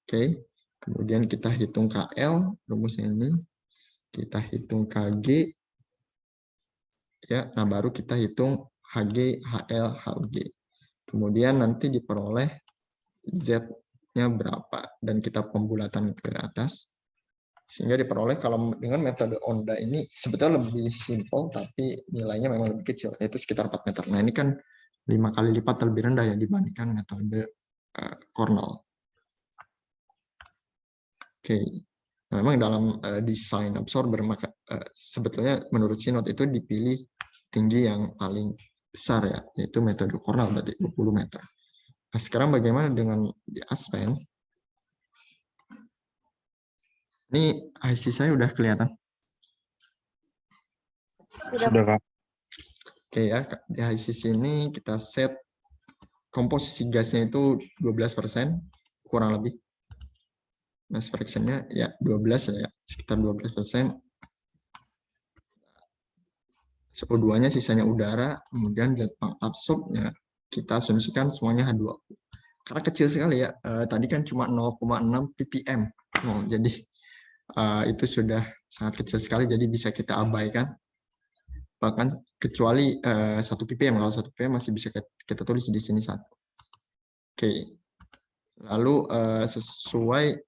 Oke. Kemudian kita hitung KL, rumusnya ini. Kita hitung KG. Ya, nah baru kita hitung HG, HL, HG. Kemudian nanti diperoleh Z-nya berapa dan kita pembulatan ke atas sehingga diperoleh. Kalau dengan metode Onda ini sebetulnya lebih simpel tapi nilainya memang lebih kecil, yaitu sekitar 4 meter. Nah, ini kan 5 kali lipat lebih rendah ya dibandingkan metode Cornell. Oke. Nah, memang dalam desain absorber maka sebetulnya menurut Sinod itu dipilih tinggi yang paling besar ya, yaitu metode Cornell berarti 20 meter. Nah, sekarang bagaimana dengan di Aspen? Ini IC saya udah kelihatan? Sudah, Pak. Oke ya, di IC sini kita set komposisi gasnya itu 12%, kurang lebih. Mass fraction-nya ya 12 ya, sekitar 12%. O2-nya sisanya udara, kemudian zat pengabsorbnya kita asumsikan semuanya H2O. Karena kecil sekali ya, tadi kan cuma 0,6 ppm. Jadi itu sudah sangat kecil sekali, jadi bisa kita abaikan. Bahkan kecuali 1 ppm, kalau 1 ppm masih bisa kita tulis di sini 1. Oke. Lalu sesuai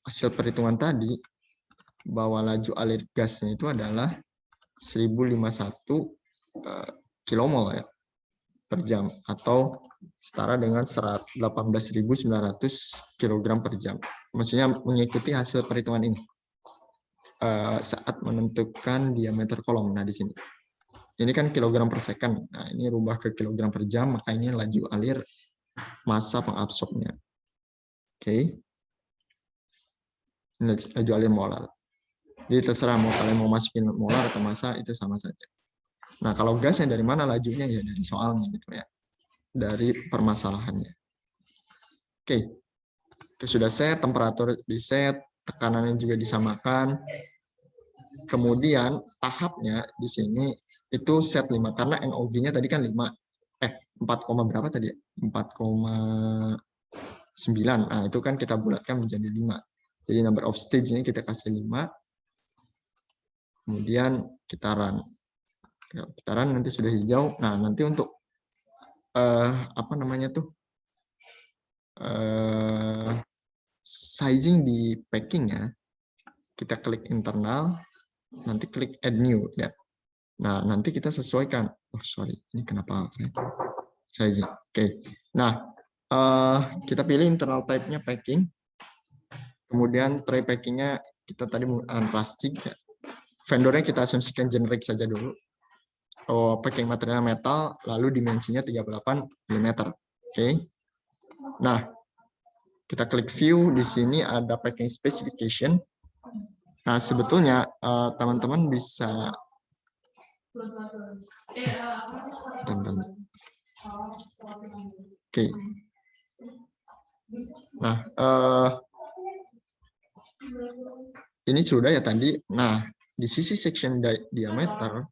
hasil perhitungan tadi, bahwa laju alir gasnya itu adalah 1051 kilomol ya per jam, atau setara dengan 18.900 kg per jam. Maksudnya mengikuti hasil perhitungan ini saat menentukan diameter kolom. Nah, di sini ini kan kilogram per second. Nah, ini rubah ke kilogram per jam, maka ini laju alir massa pengabsorbnya. Oke. Ini laju alir molar. Jadi terserah mau kalian mau masukin molar atau massa, itu sama saja. Nah, kalau gasnya dari mana lajunya ya dari soalnya gitu ya. Dari permasalahannya. Oke. Itu sudah set, temperatur di set, tekanannya juga disamakan. Kemudian tahapnya di sini itu set 5 karena NOG-nya tadi kan 5. 4, berapa tadi? 4,9. Nah, itu kan kita bulatkan menjadi 5. Jadi number of stage-nya kita kasih 5. Kemudian kita run. Kita run nanti sudah hijau. Nah, nanti untuk apa namanya tuh? Sizing di packing-nya, kita klik internal, nanti klik add new ya. Nah, nanti kita sesuaikan. Oh, sorry, ini kenapa sizing? Oke. Nah, kita pilih internal type-nya packing. Kemudian tray packing-nya kita tadi plastik ya. Vendornya kita asumsikan generik saja dulu. Oh, packing material metal, lalu dimensinya 38 mm. Oke. Nah, kita klik view, di sini ada packing specification. Nah, sebetulnya teman-teman bisa Oke. Nah, ini sudah ya tadi. Nah, di sisi section diameter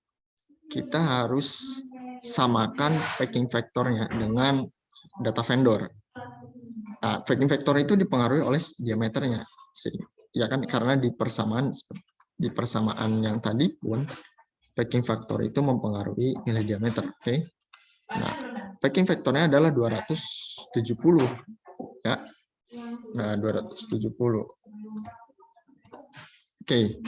kita harus samakan packing factornya dengan data vendor. Nah, packing factor itu dipengaruhi oleh diameternya. Ya kan, karena di persamaan yang tadi pun packing factor itu mempengaruhi nilai diameter. Oke. Nah, packing factornya adalah 270 ya. Nah, 270. Oke.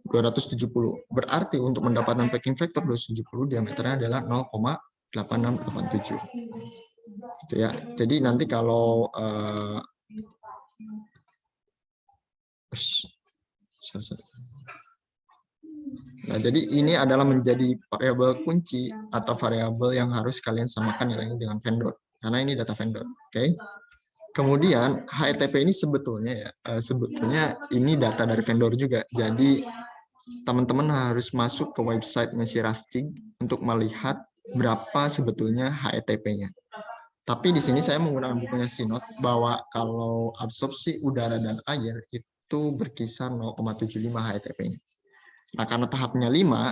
270. Berarti untuk mendapatkan packing factor 270 diameternya adalah 0,8687. Gitu ya. Jadi nanti kalau nah, jadi ini adalah menjadi variabel kunci atau variabel yang harus kalian samakan nilainya dengan vendor, karena ini data vendor. Oke. Kemudian HETP ini sebetulnya ini data dari vendor juga. Jadi teman-teman harus masuk ke website-nya si Rastig untuk melihat berapa sebetulnya HETP-nya. Tapi di sini saya menggunakan bukunya Sinot bahwa kalau absorpsi udara dan air itu berkisar 0,75 HETP-nya. Nah, karena tahapnya 5,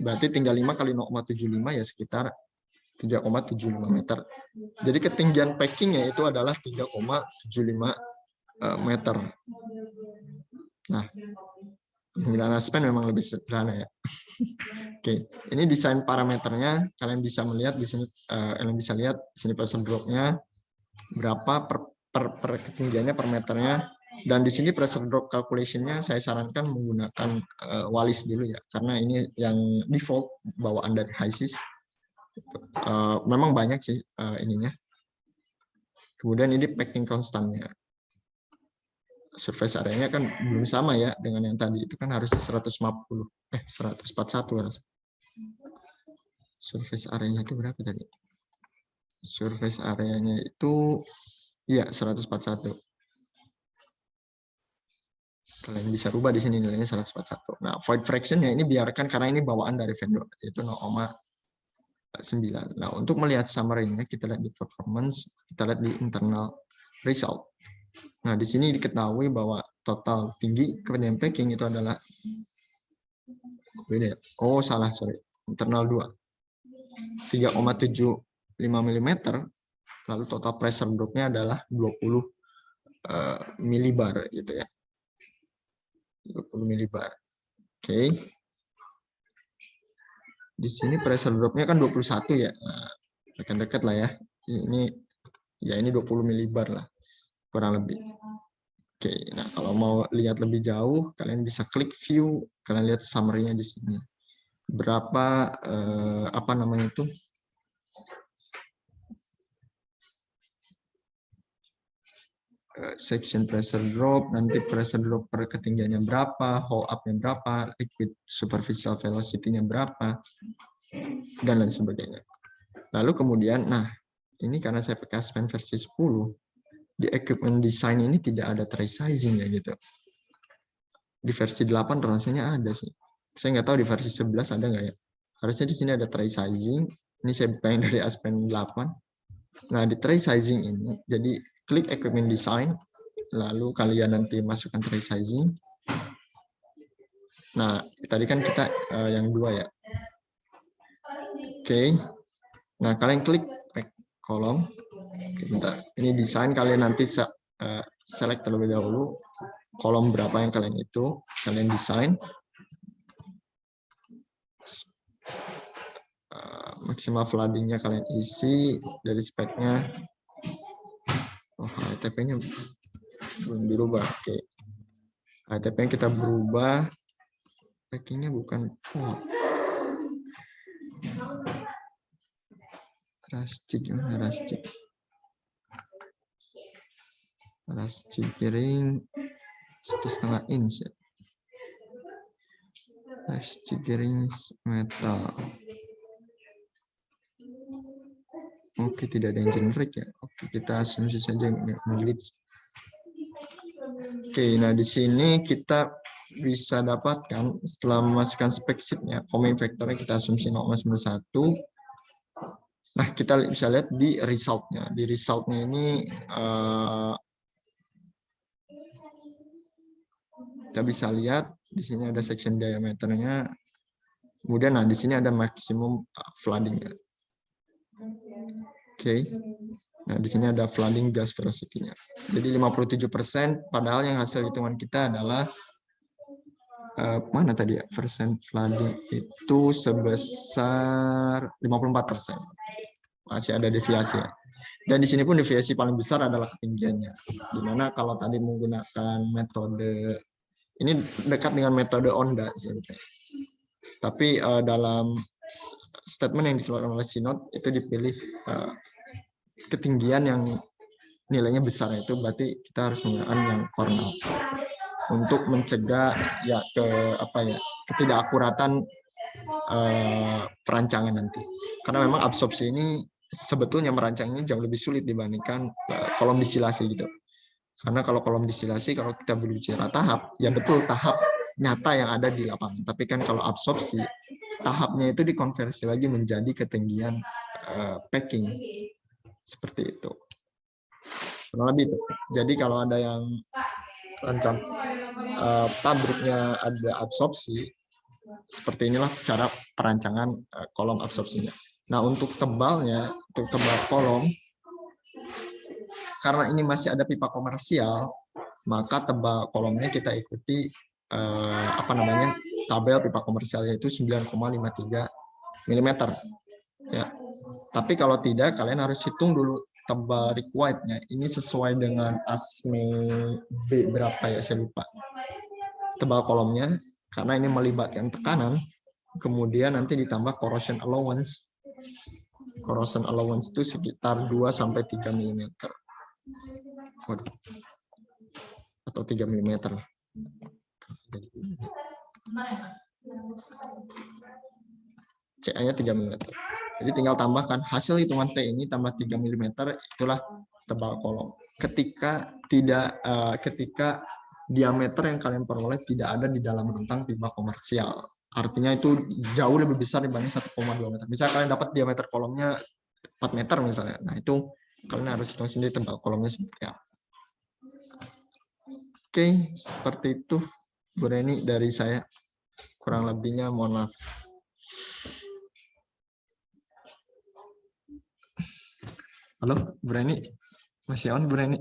berarti tinggal 5 kali 0,75 ya sekitar 3,75 meter. Jadi ketinggian packingnya itu adalah 3,75 meter. Nah, penggunaan aspen memang lebih sederhana ya. Oke, ini desain parameternya. Kalian bisa melihat di sini, kalian bisa lihat di sini pressure drop-nya berapa per ketinggiannya per meternya. Dan di sini pressure drop calculation-nya saya sarankan menggunakan Wallis dulu ya, karena ini yang default bawaan dari HYSYS. Memang banyak sih ininya. Kemudian ini packing constantnya. Surface area-nya kan belum sama ya dengan yang tadi, itu kan harusnya 141 harus. Surface area-nya itu berapa tadi? Surface area-nya itu ya 141. Kalian bisa rubah di sini nilainya 141. Nah, void fraction-nya ini biarkan karena ini bawaan dari vendor, yaitu 0,9. Nah, untuk melihat summary-nya kita lihat di performance, kita lihat di internal result. Nah, di sini diketahui bahwa total tinggi ketinggian packing itu adalah internal 2. 3,75 mm, lalu total pressure drop-nya adalah 20 milibar gitu ya. 20 milibar. Oke. Di sini pressure drop-nya kan 21 ya. Nah, dekat-dekat lah ya. Ini 20 milibar lah. Kurang lebih. Oke, nah kalau mau lihat lebih jauh, kalian bisa klik view, kalian lihat summary-nya di sini. Berapa apa namanya itu? Section pressure drop, nanti pressure drop per ketinggiannya berapa, hole up-nya berapa, liquid superficial velocity-nya berapa, dan lain sebagainya. Lalu kemudian, nah ini karena saya pakai Aspen versi 10, di equipment design ini tidak ada tray sizing ya gitu. Di versi 8 rasanya ada sih. Saya nggak tahu di versi 11 ada nggak ya. Harusnya di sini ada tray sizing. Ini saya buka yang dari Aspen 8. Nah, di tray sizing ini, jadi klik equipment design, lalu kalian nanti masukkan tray sizing. Nah, tadi kan kita yang 2 ya. Oke. Nah, kalian klik back kolom. Oke, bentar. Ini desain, kalian nanti select terlebih dahulu kolom berapa yang kalian itu, kalian desain. Maksimal flooding-nya kalian isi dari speknya. Oh, HTTP-nya belum dirubah. Oke. HTTP-nya kita berubah. Packingnya bukan Rascik giring 1,5 inch ya. Rascik giring metal. Oke, tidak ada yang generik ya. Oke, kita asumsi saja glitch. Oke, nah di sini kita bisa dapatkan setelah memasukkan spek sheet-nya, comment vektornya kita asumsi 0,1. Nah, kita bisa lihat di result-nya. Di result-nya ini kita bisa lihat di sini ada section diameternya. Kemudian nah di sini ada maksimum flooding. Oke. Nah, di sini ada flooding gas velocity-nya. Jadi 57%, padahal yang hasil hitungan kita adalah mana tadi ya? Persen flooding itu sebesar 54%. Masih ada deviasi ya. Dan di sini pun deviasi paling besar adalah ketinggiannya. Dimana kalau tadi menggunakan metode ini dekat dengan metode Onda sih. Tapi dalam statement yang dikeluarkan oleh Sinod itu dipilih ketinggian yang nilainya besar, itu berarti kita harus menggunakan yang Cornell untuk mencegah ya ketidakakuratan perancangan nanti. Karena memang absorpsi ini sebetulnya merancangnya jauh lebih sulit dibandingkan kolom distilasi gitu. Karena kalau kolom distilasi, kalau kita berbicara tahap, ya betul tahap nyata yang ada di lapangan. Tapi kan kalau absorpsi, tahapnya itu dikonversi lagi menjadi ketinggian packing. Seperti itu. Kurang lebih itu. Jadi kalau ada yang rancang pabriknya ada absorpsi, seperti inilah cara perancangan kolom absorpsinya. Nah, untuk tebalnya, untuk tebal kolom, karena ini masih ada pipa komersial, maka tebal kolomnya kita ikuti tabel pipa komersial, yaitu 9,53 mm. Ya. Tapi kalau tidak, kalian harus hitung dulu tebal required-nya. Ini sesuai dengan ASME B berapa ya, saya lupa. Tebal kolomnya, karena ini melibatkan tekanan, kemudian nanti ditambah corrosion allowance. Corrosion allowance itu sekitar 2-3 mm. Waduh. Atau 3 mm lah. CA-nya 3 mm. Jadi tinggal tambahkan hasil hitungan T ini tambah 3 mm, itulah tebal kolom. Ketika diameter yang kalian peroleh tidak ada di dalam rentang pipa komersial. Artinya itu jauh lebih besar dibanding 1,2 meter. Bisa kalian dapat diameter kolomnya 4 meter misalnya. Nah, itu kalian harus hitung sendiri tebal kolomnya seperti apa. Oke, seperti itu Bu Reni dari saya. Kurang lebihnya mohon maaf. Halo, Bu Reni. Masih on, Bu Reni?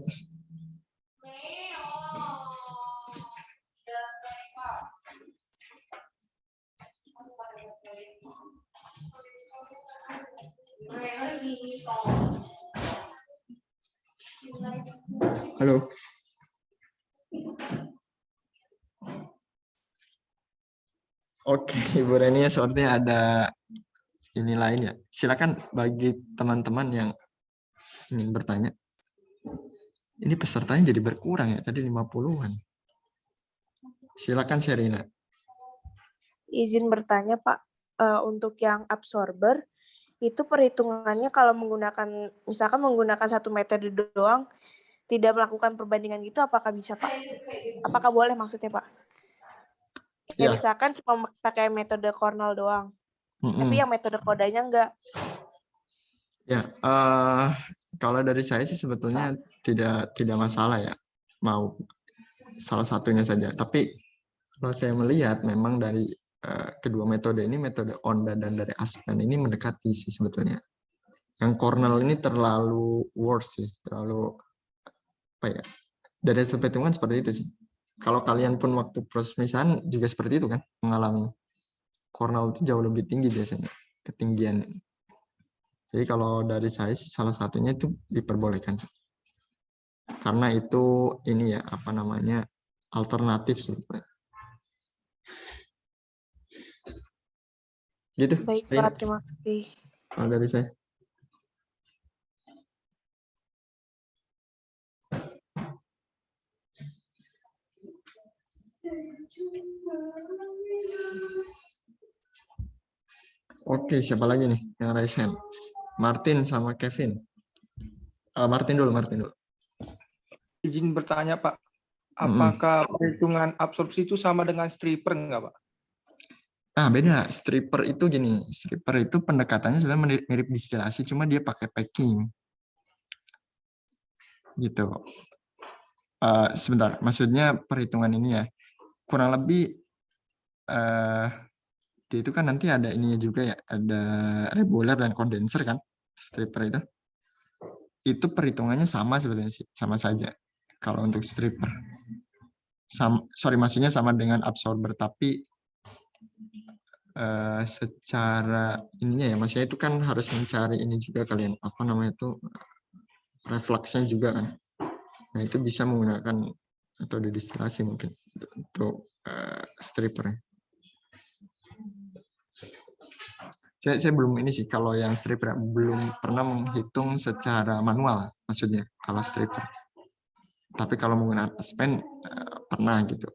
Halo. Oke, Bu Reni, sepertinya ada ini lain ya. Silakan bagi teman-teman yang ingin bertanya. Ini pesertanya jadi berkurang ya, tadi 50-an. Silakan Sherina. Izin bertanya Pak, untuk yang absorber, itu perhitungannya kalau misalkan menggunakan satu metode doang, tidak melakukan perbandingan gitu, apakah bisa Pak? Apakah boleh maksudnya Pak? Ya, misalkan cuma pakai metode Cornell doang, tapi yang metode kodanya enggak. Ya, kalau dari saya sih sebetulnya tidak masalah ya, mau salah satunya saja. Tapi Kalau saya melihat memang dari kedua metode ini, metode Onda dan dari Aspen ini mendekati sih sebetulnya. Yang Cornell ini terlalu worse sih, terlalu apa ya? Dari hasil perhitungan seperti itu sih. Kalau kalian pun waktu proses pemisahan juga seperti itu kan mengalami. Cornell itu jauh lebih tinggi biasanya ketinggiannya. Jadi kalau dari saya sih salah satunya itu diperbolehkan sih. Karena itu ini ya apa namanya alternatif sebetulnya. Gitu. Baik, Pak. Terima kasih. Kalau dari saya. Oke, siapa lagi nih yang raise hand? Martin sama Kevin. Martin dulu. Izin bertanya, Pak. Apakah perhitungan absorpsi itu sama dengan stripper enggak, Pak? Nah, beda. Stripper itu gini. Stripper itu pendekatannya sebenarnya mirip distilasi, cuma dia pakai packing. Gitu. Sebentar, maksudnya perhitungan ini ya. Kurang lebih dia itu kan nanti ada ininya juga ya, ada regular dan kondenser kan, stripper itu. Itu perhitungannya sama sebetulnya sih, sama saja. Kalau untuk stripper, maksudnya sama dengan absorber, tapi secara ininya ya, maksudnya itu kan harus mencari ini juga kalian, apa namanya itu, refleksnya juga kan. Nah itu bisa menggunakan metode distilasi mungkin untuk stripper. Saya belum ini sih, kalau yang stripper belum pernah menghitung secara manual, maksudnya kalau stripper. Tapi kalau menggunakan Aspen pernah gitu.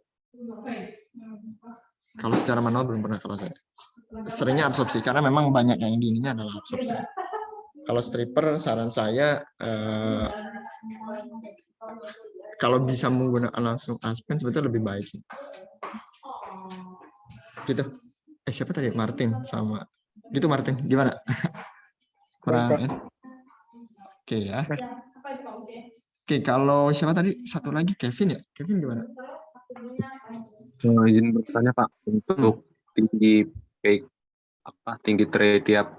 Kalau secara manual belum pernah kalau saya. Seringnya absorpsi karena memang banyak yang di ininya adalah absorpsi. Kalau stripper saran saya kalau bisa menggunakan langsung Aspen sebetulnya lebih baik sih. Gitu. Siapa tadi? Martin sama gitu. Martin gimana? Kurang ya? Oke ya. Oke, kalau siapa tadi? Satu lagi Kevin ya? Kevin gimana? Izin bertanya Pak, untuk tinggi tray tiap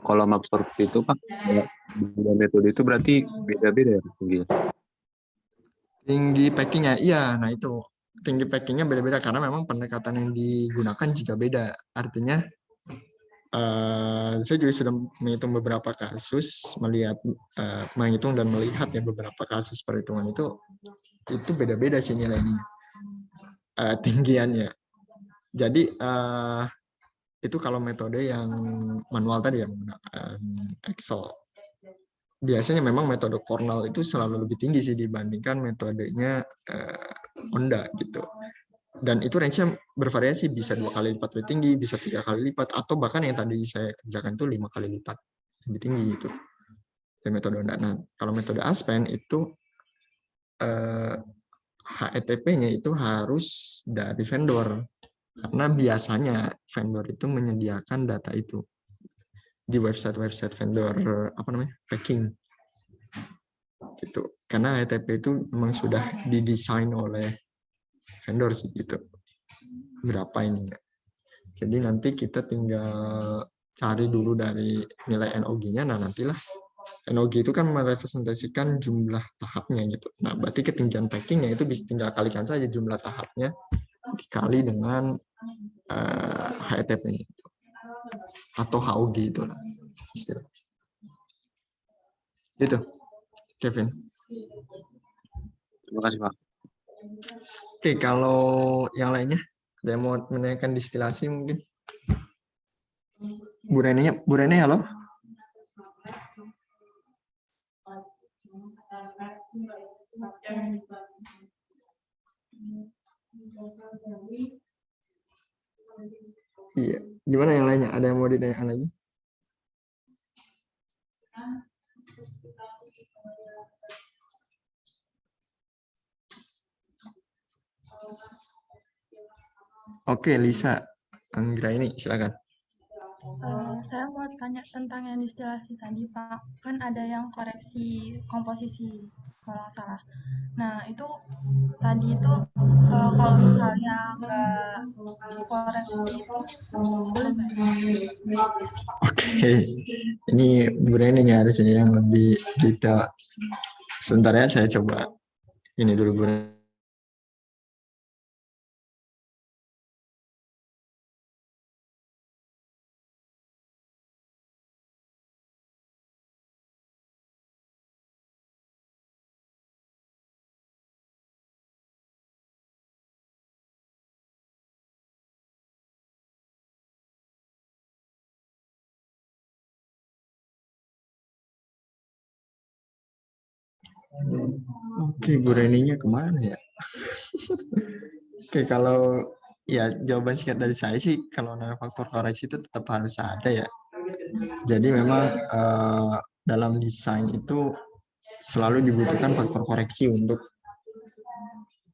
kolom absorpsi itu Pak, dua metode itu berarti beda-beda ya tingginya? Tinggi packingnya, iya. Nah itu tinggi packingnya beda-beda karena memang pendekatan yang digunakan juga beda. Artinya saya juga sudah menghitung beberapa kasus, menghitung dan melihat ya beberapa kasus perhitungan itu beda-beda sih nilainya, tinggiannya. Jadi itu kalau metode yang manual tadi yang menggunakan Excel. Biasanya memang metode Cornell itu selalu lebih tinggi sih dibandingkan metodenya Onda gitu. Dan itu range-nya bervariasi, bisa 2 kali lipat lebih tinggi, bisa 3 kali lipat, atau bahkan yang tadi saya kerjakan itu 5 kali lipat lebih tinggi gitu. Dari metode Onda. Nah, kalau metode Aspen itu HETP-nya itu harus dari vendor. Karena biasanya vendor itu menyediakan data itu di website vendor packing gitu. Karena HTTP itu memang sudah didesain oleh vendor sih gitu. Berapa ininya. Jadi nanti kita tinggal cari dulu dari nilai NOG-nya. Nah, nantilah NOG itu kan merepresentasikan jumlah tahapnya gitu. Nah, berarti ketinggian packingnya itu bisa tinggal kalikan saja jumlah tahapnya dikali dengan HTTP atau HOG itu lah istilah. Itu, Kevin. Terima kasih Pak. Oke, kalau yang lainnya ada yang mau menanyakan distilasi mungkin? Bu Rene, halo? Iya, gimana yang lainnya? Ada yang mau ditanyakan lagi? Oke, Lisa Anggra ini silakan. Saya mau tanya tentang yang distilasi tadi, Pak. Kan ada yang koreksi komposisi, kalau nggak salah. Nah, itu tadi itu kalau misalnya nggak dikoreksi itu boleh nggak ya? Oke, ini Bu Reni nih harusnya yang lebih detail. Sebentar ya, saya coba ini dulu Bu Reni. Oke, Bu Reninya kemana ya? Oke, kalau ya jawaban singkat dari saya sih, kalau namanya faktor koreksi itu tetap harus ada ya. Jadi memang dalam desain itu selalu dibutuhkan faktor koreksi untuk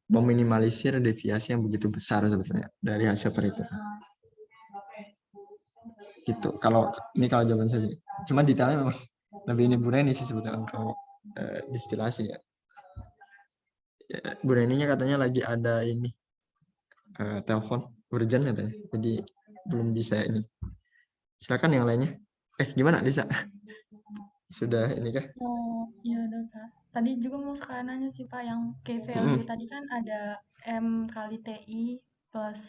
meminimalisir deviasi yang begitu besar sebetulnya dari hasil perhitungan. Gitu. Kalau jawaban saya, cuma detailnya memang lebih ini Bu Reni sih sebetulnya untuk distilasi ya. Bu Reninya katanya lagi ada ini telepon urgent katanya, jadi belum bisa ini. Silakan yang lainnya. Gimana Lisa? Sudah ini kah? Oh, iya udah Kak. Tadi juga mau sekalian nanya sih Pak, yang key value tadi kan ada M kali TI plus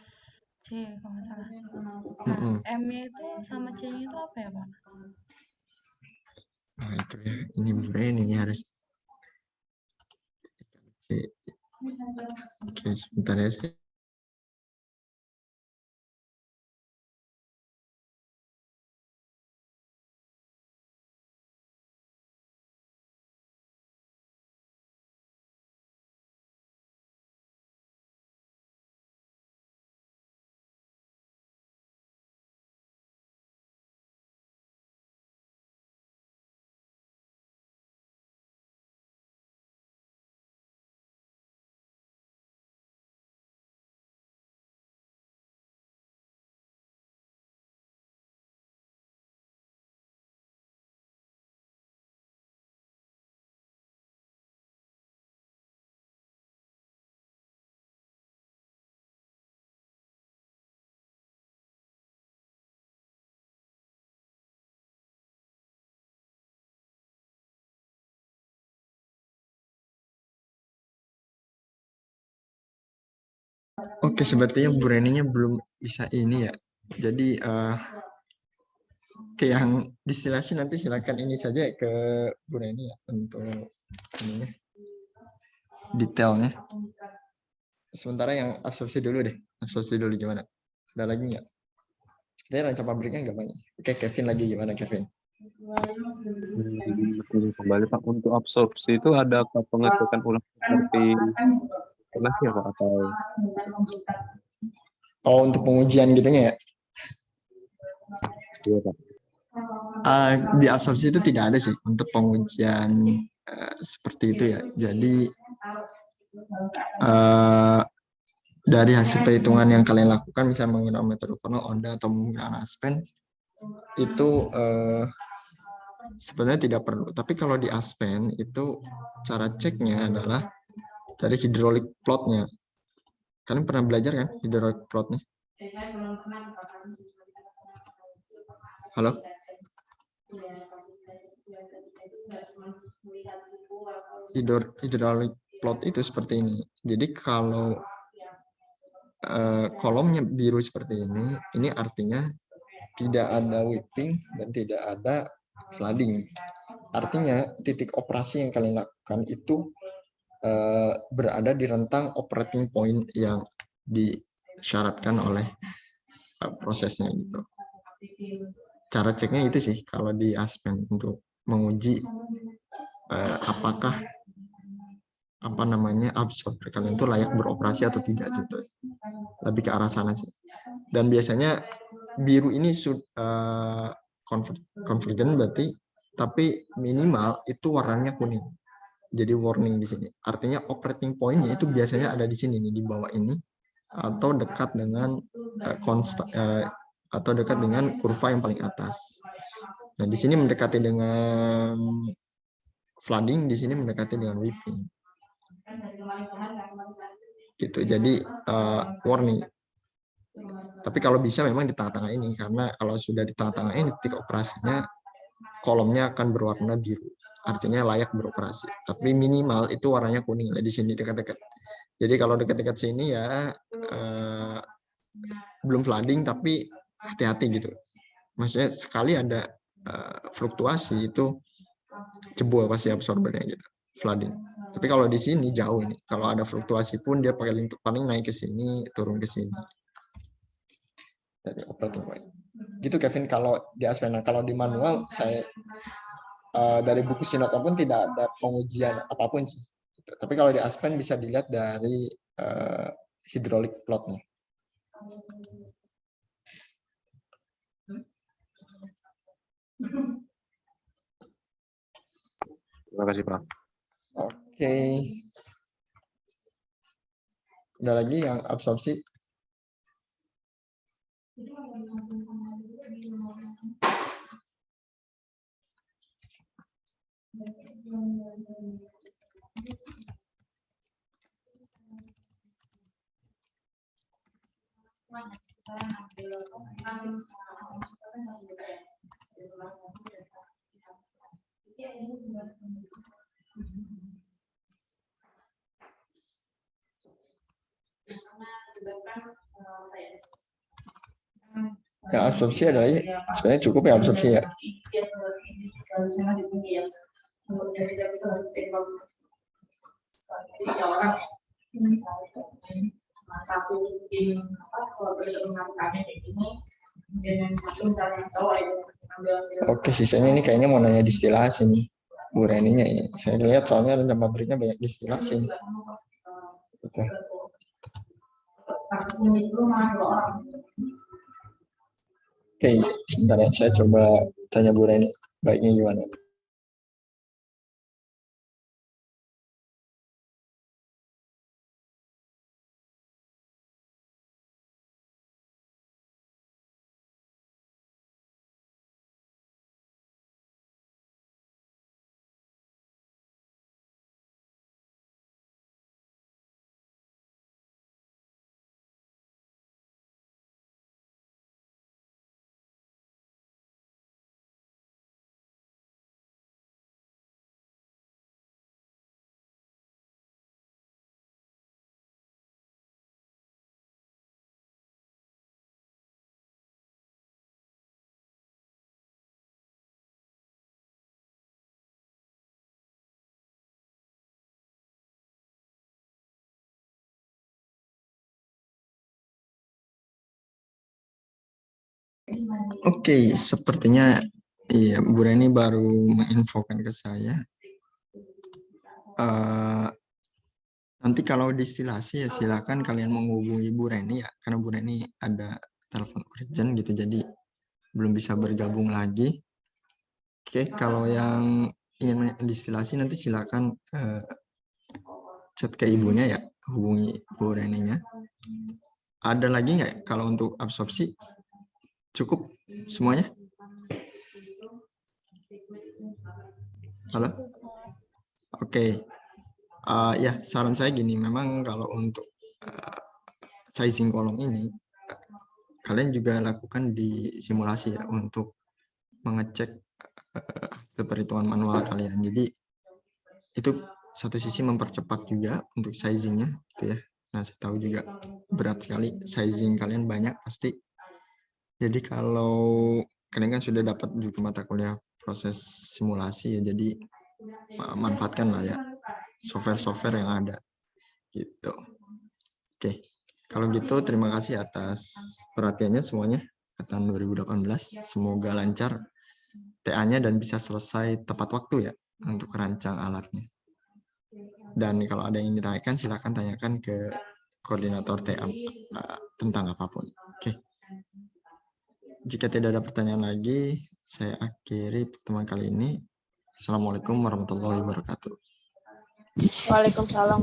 C kalau nggak salah. Nah, M-nya itu sama C-nya itu apa ya Pak? Nah itu ya, ini Bu Reni ini harus. Oke, sebentar ya saya. Oke, sebetulnya Bu Reninya belum bisa ini ya. Jadi ke yang distilasi nanti silakan ini saja ke Bu Reni ya untuk ininya, detailnya. Sementara yang absorpsi dulu deh. Absorpsi dulu gimana? Ada lagi nggak? Sebenarnya rancang pabriknya nggak banyak. Oke, Kevin lagi gimana Kevin? Kembali Pak, untuk absorpsi itu ada pengecekan ulang seperti instalasi ya Pak, atau untuk pengujian gitunya ya? iya Pak? Di absorpsi itu tidak ada sih untuk pengujian seperti itu ya. Jadi dari hasil perhitungan yang kalian lakukan, misalnya menggunakan metode Cornell, Onda, atau menggunakan Aspen, itu sebenarnya tidak perlu. Tapi kalau di Aspen itu cara ceknya adalah dari hydraulic plotnya. Kalian pernah belajar kan hydraulic plotnya? Halo? Hydraulic plot itu seperti ini. Jadi kalau kolomnya biru seperti ini artinya tidak ada whipping dan tidak ada flooding. Artinya titik operasi yang kalian lakukan itu berada di rentang operating point yang disyaratkan oleh prosesnya gitu. Cara ceknya itu sih kalau di Aspen untuk menguji apakah absorber kalian itu layak beroperasi atau tidak gitu. Lebih ke arah sana sih. Dan biasanya biru ini confident berarti, tapi minimal itu warnanya kuning. Jadi warning di sini. Artinya operating point-nya itu biasanya ada di sini nih, di bawah ini, atau dekat dengan atau dekat dengan kurva yang paling atas. Nah, di sini mendekati dengan flooding, di sini mendekati dengan whipping. Gitu. Jadi warning. Tapi kalau bisa memang di tengah-tengah ini, karena kalau sudah di tengah-tengah ini titik operasinya kolomnya akan berwarna biru, artinya layak beroperasi. Tapi minimal itu warnanya kuning di sini dekat-dekat. Jadi kalau dekat-dekat sini ya belum flooding, tapi hati-hati gitu. Maksudnya sekali ada fluktuasi itu jebol pasti absorbernya gitu, flooding. Tapi kalau di sini jauh ini, kalau ada fluktuasi pun dia paling naik ke sini, turun ke sini. Dari operating point. Gitu Kevin kalau di Aspen. Kalau di manual saya dari buku Sinota pun tidak ada pengujian apapun sih. Tapi kalau di Aspen bisa dilihat dari hydraulic plotnya. Terima kasih Pak. Oke. Ada lagi yang absorpsi? Ya, absorpsi adalah sebenarnya cukup ya absorpsi ya. Oke, sisanya ini kayaknya mau nanya distilasi nih, Bu Reninya ini. Saya lihat soalnya rencana pabriknya banyak distilasi nih. Gitu. Oke, sebentar ya, saya coba tanya Bu Reni, baiknya gimana? Oke, sepertinya iya Bu Reni baru menginfokan ke saya. Nanti kalau distilasi ya silakan kalian menghubungi Bu Reni ya, karena Bu Reni ada telepon urgent gitu, jadi belum bisa bergabung lagi. Oke, kalau yang ingin distilasi nanti silakan chat ke ibunya ya, hubungi Bu Reninya. Ada lagi nggak kalau untuk absorpsi? Cukup semuanya? Halo? Oke. Ya, saran saya gini, memang kalau untuk sizing kolom ini, kalian juga lakukan di simulasi ya, untuk mengecek perhitungan manual kalian. Jadi, itu satu sisi mempercepat juga untuk sizingnya, gitu ya. Nah, saya tahu juga berat sekali, sizing kalian banyak pasti. Jadi kalau kalian kan sudah dapat juga mata kuliah proses simulasi ya, jadi manfaatkan lah ya software-software yang ada gitu. Oke, kalau gitu terima kasih atas perhatiannya semuanya angkatan 2018. Semoga lancar TA-nya dan bisa selesai tepat waktu ya untuk rancang alatnya. Dan kalau ada yang ditanyakan silakan tanyakan ke koordinator TA tentang apapun. Oke. Jika tidak ada pertanyaan lagi, saya akhiri pertemuan kali ini. Assalamualaikum warahmatullahi wabarakatuh. Waalaikumsalam.